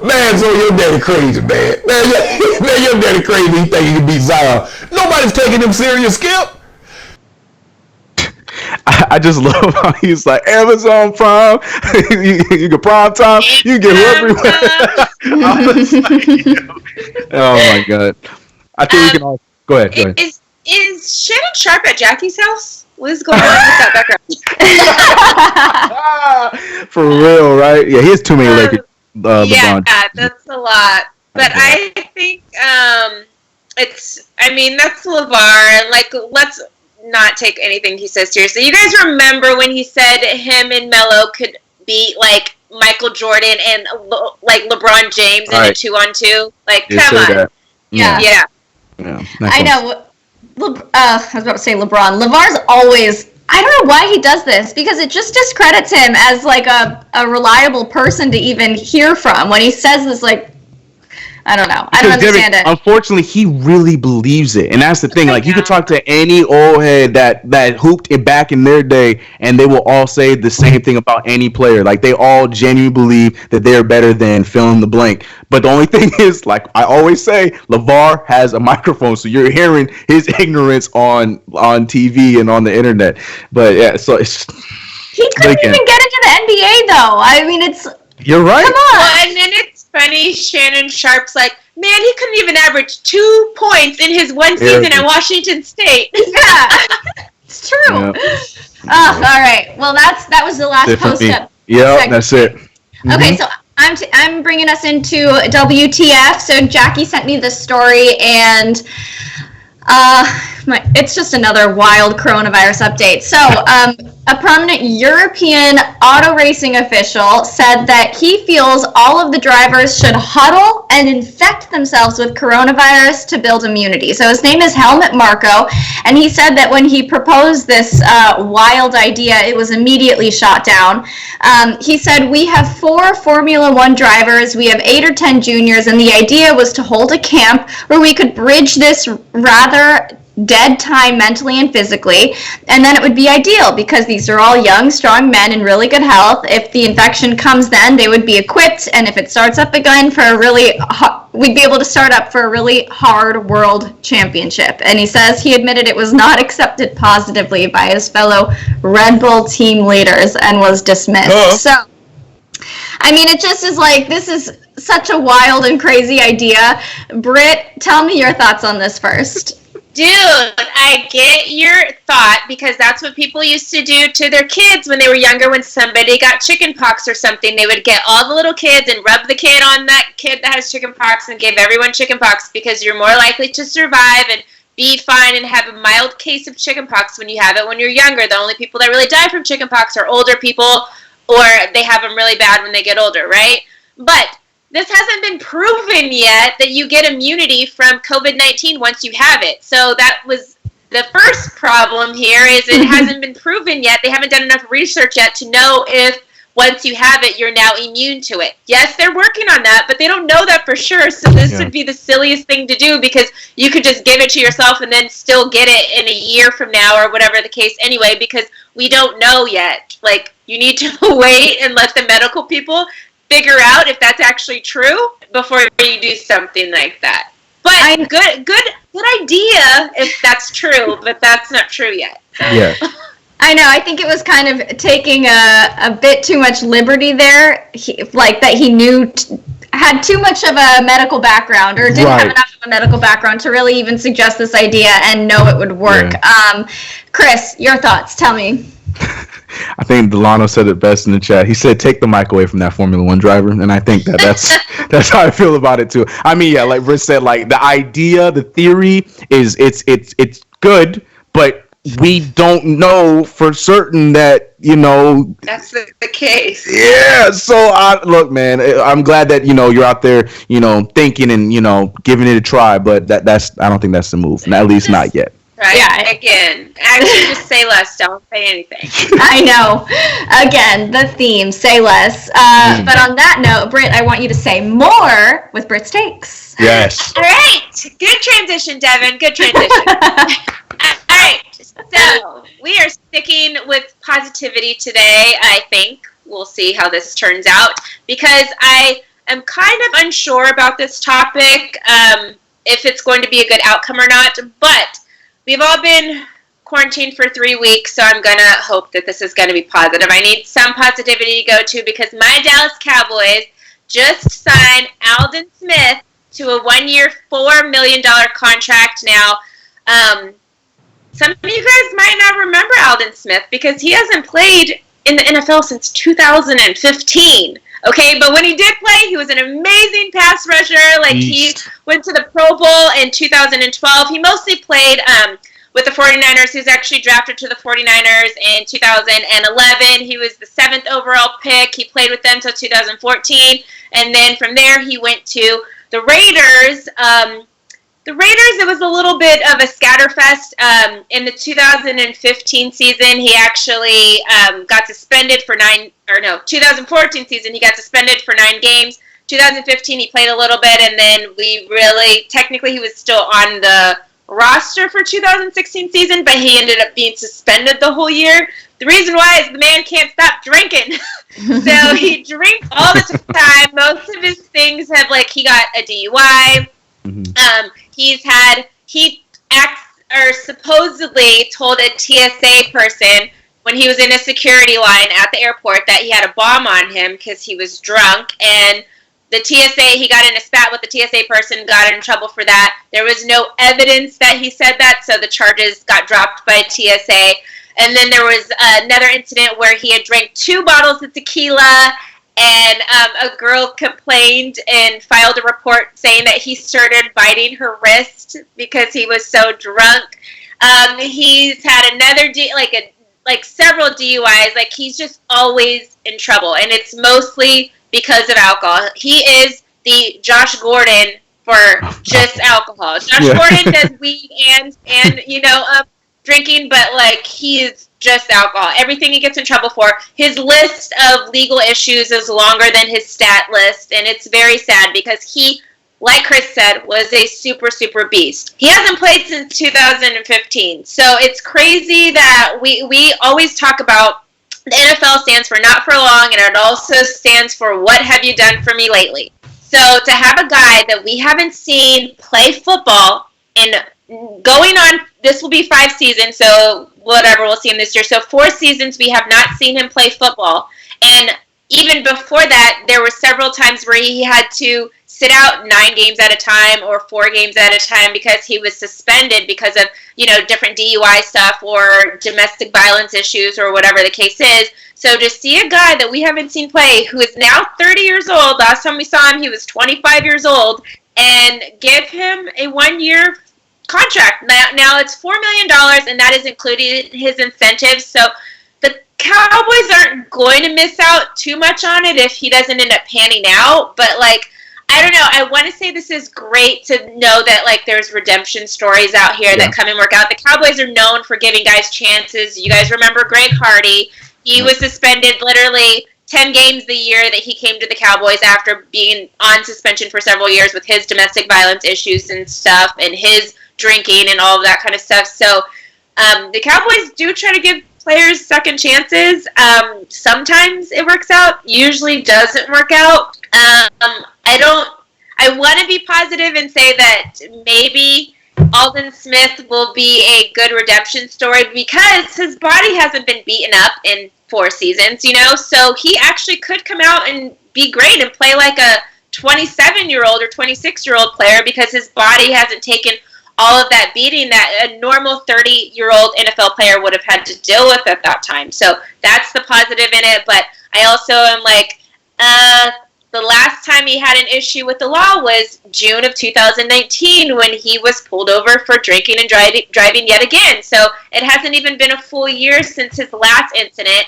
Man, so your daddy crazy, man. Man, your daddy crazy. He think he can beat Zion. Nobody's taking him serious, Skip. I just love how he's like Amazon Prime. you get prime time. You get everywhere. I was like, oh my god. I think we can all go ahead. Is Shannon Sharp at Jackie's house? What is going on with that background? For real, right? Yeah, he has too many Lakers. Yeah, that's a lot. But I think that's LaVar, and let's not take anything he says seriously. You guys remember when he said him and Melo could beat Michael Jordan and LeBron James in a 2-on-2? Come on. Yeah. Yeah, I know. I was about to say LeBron. LeVar's always, I don't know why he does this, because it just discredits him as like a reliable person to even hear from when he says this, like, I don't know. I don't understand it. Unfortunately, he really believes it, and that's the thing. Like, you could talk to any old head that hooped it back in their day, and they will all say the same thing about any player. Like, they all genuinely believe that they're better than fill in the blank. But the only thing is, like I always say, LeVar has a microphone, so you're hearing his ignorance on TV and on the internet. But yeah, so it's he couldn't even get into the NBA though. I mean, you're right. Come on. Well, and then it's funny, Shannon Sharp's like, man, he couldn't even average 2 points in his one season at Washington State. Yeah, it's true. Yep. All right. Well, that was the last post-up. Yeah, that's it. Mm-hmm. Okay, so I'm bringing us into WTF. So Jackie sent me this story, and it's just another wild coronavirus update. So a prominent European auto racing official said that he feels all of the drivers should huddle and infect themselves with coronavirus to build immunity. So his name is Helmut Marko, and he said that when he proposed this wild idea, it was immediately shot down. He said, we have 4 Formula One drivers, we have 8 or 10 juniors, and the idea was to hold a camp where we could bridge this rather dead time mentally and physically, and then it would be ideal because these are all young, strong men in really good health. If the infection comes then, they would be equipped, and if it starts up again we'd be able to start up for a really hard world championship. And he says he admitted it was not accepted positively by his fellow Red Bull team leaders and was dismissed. So, I mean, it just is like, this is such a wild and crazy idea. Britt, tell me your thoughts on this first. Dude, I get your thought, because that's what people used to do to their kids when they were younger. When somebody got chicken pox or something, they would get all the little kids and rub the kid on that kid that has chicken pox and give everyone chicken pox, because you're more likely to survive and be fine and have a mild case of chicken pox when you have it when you're younger. The only people that really die from chicken pox are older people, or they have them really bad when they get older, right? But this hasn't been proven yet that you get immunity from COVID-19 once you have it. So that was the first problem here, is it hasn't been proven yet. They haven't done enough research yet to know if once you have it, you're now immune to it. Yes, they're working on that, but they don't know that for sure. So this would be the silliest thing to do, because you could just give it to yourself and then still get it in a year from now or whatever the case anyway, because we don't know yet. Like, you need to wait and let the medical people figure out if that's actually true before you do something like that. But good idea if that's true, but that's not true yet. Yeah. I know. I think it was kind of taking a bit too much liberty there, like that he knew had too much of a medical background, or didn't have enough of a medical background to really even suggest this idea and know it would work. Yeah. Chris, your thoughts? Tell me. I think Delano said it best in the chat. He said, "Take the mic away from that Formula One driver," and I think that's how I feel about it too. I mean, yeah, like Britt said, like the idea, the theory is it's good, but we don't know for certain that that's the case. Yeah. So look, man, I'm glad that you're out there, thinking and giving it a try, but I don't think that's the move, at least not yet. Right. Yeah. Again, actually, just say less. Don't say anything. I know. Again, the theme: say less. But on that note, Britt, I want you to say more with Britt's takes. Yes. All right. Good transition, Devin. Good transition. All right. So we are sticking with positivity today. I think we'll see how this turns out, because I am kind of unsure about this topic, if it's going to be a good outcome or not. But we've all been quarantined for 3 weeks, so I'm going to hope that this is going to be positive. I need some positivity to go to, because my Dallas Cowboys just signed Aldon Smith to a 1-year, $4 million contract now. Some of you guys might not remember Aldon Smith, because he hasn't played in the NFL since 2015. Okay, but when he did play, he was an amazing pass rusher. Like, he went to the Pro Bowl in 2012. He mostly played with the 49ers. He was actually drafted to the 49ers in 2011. He was the 7th overall pick. He played with them until 2014. And then from there, he went to the Raiders. the Raiders, it was a little bit of a scatterfest. In the 2015 season, he actually got suspended for 2014 season, he got suspended for 9 games. 2015, he played a little bit, and then technically he was still on the roster for 2016 season, but he ended up being suspended the whole year. The reason why is the man can't stop drinking. So he drinks all the time. Most of his things have, he got a DUI. He supposedly told a TSA person when he was in a security line at the airport that he had a bomb on him because he was drunk, and the TSA, he got in a spat with the TSA person, got in trouble for that. There was no evidence that he said that, so the charges got dropped by TSA. And then there was another incident where he had drank 2 bottles of tequila, and a girl complained and filed a report saying that he started biting her wrist because he was so drunk. He's had another several DUIs. He's just always in trouble, and it's mostly because of alcohol. He is the Josh Gordon for just alcohol. Josh Gordon does weed and drinking, but he is just alcohol. Everything he gets in trouble for. His list of legal issues is longer than his stat list, and it's very sad because he, like Chris said, was a super, super beast. He hasn't played since 2015, so it's crazy that we always talk about the NFL stands for not for long, and it also stands for what have you done for me lately. So to have a guy that we haven't seen play football going on, this will be 5 seasons, so whatever, we'll see him this year. So 4 seasons we have not seen him play football. And even before that, there were several times where he had to sit out 9 games at a time or 4 games at a time because he was suspended because of, different DUI stuff or domestic violence issues or whatever the case is. So to see a guy that we haven't seen play who is now 30 years old, last time we saw him he was 25 years old, and give him a 1-year contract. Now it's $4 million, and that is included in his incentives. So the Cowboys aren't going to miss out too much on it if he doesn't end up panning out. But I don't know. I want to say this is great to know that there's redemption stories out here that come and work out. The Cowboys are known for giving guys chances. You guys remember Greg Hardy? He was suspended literally 10 games the year that he came to the Cowboys after being on suspension for several years with his domestic violence issues and stuff, and his drinking and all of that kind of stuff. So the Cowboys do try to give players second chances. Sometimes it works out, usually doesn't work out. I want to be positive and say that maybe Aldon Smith will be a good redemption story because his body hasn't been beaten up in 4 seasons, so he actually could come out and be great and play like a 27-year-old or 26-year-old player because his body hasn't taken all of that beating that a normal 30-year-old NFL player would have had to deal with at that time. So that's the positive in it. But I also am the last time he had an issue with the law was June of 2019 when he was pulled over for drinking and driving yet again. So it hasn't even been a full year since his last incident.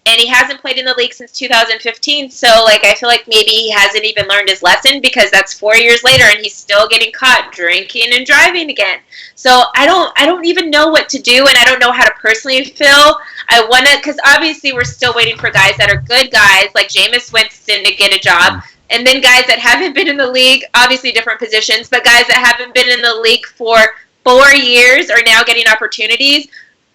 And he hasn't played in the league since 2015, so I feel like maybe he hasn't even learned his lesson because that's 4 years later and he's still getting caught drinking and driving again. So I don't even know what to do, and I don't know how to personally feel. I want to, because obviously we're still waiting for guys that are good guys like Jameis Winston to get a job, and then guys that haven't been in the league, obviously different positions, but guys that haven't been in the league for 4 years are now getting opportunities.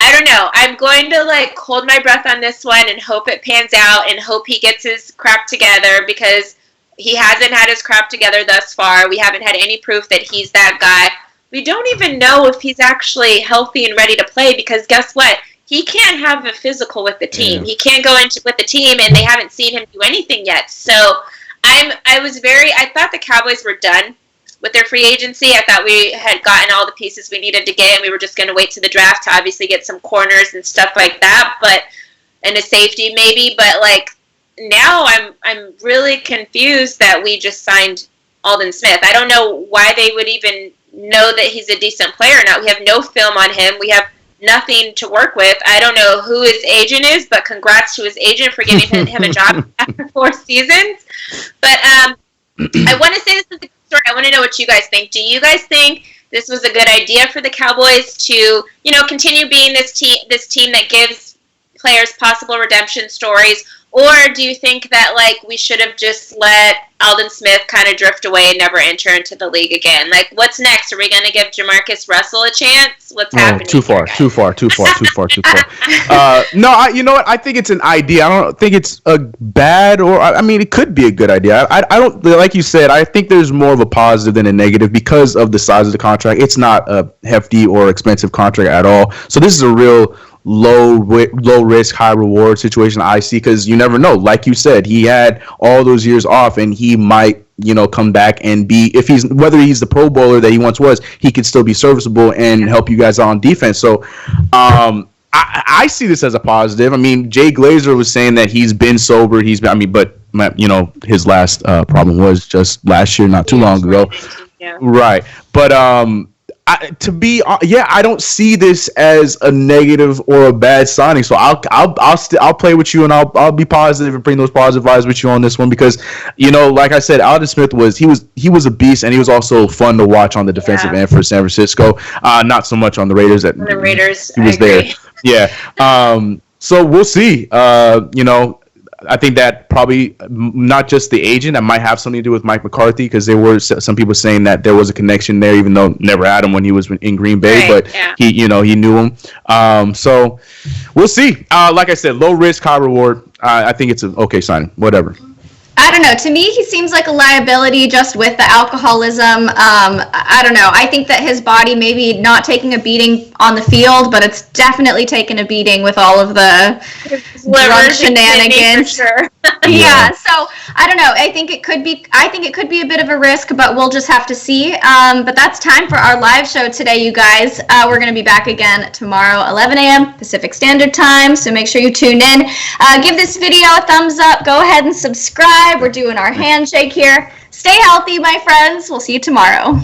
I don't know. I'm going to hold my breath on this one and hope it pans out and hope he gets his crap together because he hasn't had his crap together thus far. We haven't had any proof that he's that guy. We don't even know if he's actually healthy and ready to play because guess what? He can't have a physical with the team. He can't go into with the team and they haven't seen him do anything yet. So I thought the Cowboys were done with their free agency. I thought we had gotten all the pieces we needed to get, and we were just going to wait to the draft to obviously get some corners and stuff like that, and a safety maybe. But now I'm really confused that we just signed Aldon Smith. I don't know why they would even know that he's a decent player now. We have no film on him. We have nothing to work with. I don't know who his agent is, but congrats to his agent for giving him a job after 4 seasons. But I want to say this is a story. I want to know what you guys think. Do you guys think this was a good idea for the Cowboys to, you know, continue being this team that gives players possible redemption stories? Or do you think that, like, we should have just let Aldon Smith kind of drift away and never enter into the league again? Like, what's next? Are we going to give Jamarcus Russell a chance? What's happening? Too far. No, you know what? I think it's an idea. I don't think it's a bad, or I mean, it could be a good idea. I don't, like you said, I think there's more of a positive than a negative because of the size of the contract. It's not a hefty or expensive contract at all. So this is a real low risk, high reward situation I see, because you never know. Like you said, he had all those years off, and he might, you know, come back and be, whether he's the Pro Bowler that he once was, he could still be serviceable and help you guys out on defense. So I see this as a positive. I mean, Jay Glazer was saying that he's been sober. But you know, his last problem was just last year, not too long ago. Yeah. Right. But I don't see this as a negative or a bad signing. So I'll play with you, and I'll be positive and bring those positive vibes with you on this one, because, you know, like I said, Aldon Smith was a beast, and he was also fun to watch on the defensive end for San Francisco. Not so much on the Raiders. The Raiders, he was there. Yeah. So we'll see. You know, I think that probably not just the agent, that might have something to do with Mike McCarthy, because there were some people saying that there was a connection there, even though never had him when he was in Green Bay, but he knew him. So we'll see. Like I said, low risk, high reward. I think it's an okay signing. Whatever. I don't know. To me, he seems like a liability just with the alcoholism. I don't know. I think that his body maybe not taking a beating on the field, but it's definitely taken a beating with all of the drunk shenanigans. For sure. Yeah. So I don't know. I think it could be a bit of a risk, but we'll just have to see. But that's time for our live show today, you guys. We're going to be back again tomorrow, 11 a.m. Pacific Standard Time. So make sure you tune in. Give this video a thumbs up. Go ahead and subscribe. We're doing our handshake here. Stay healthy, my friends. We'll see you tomorrow.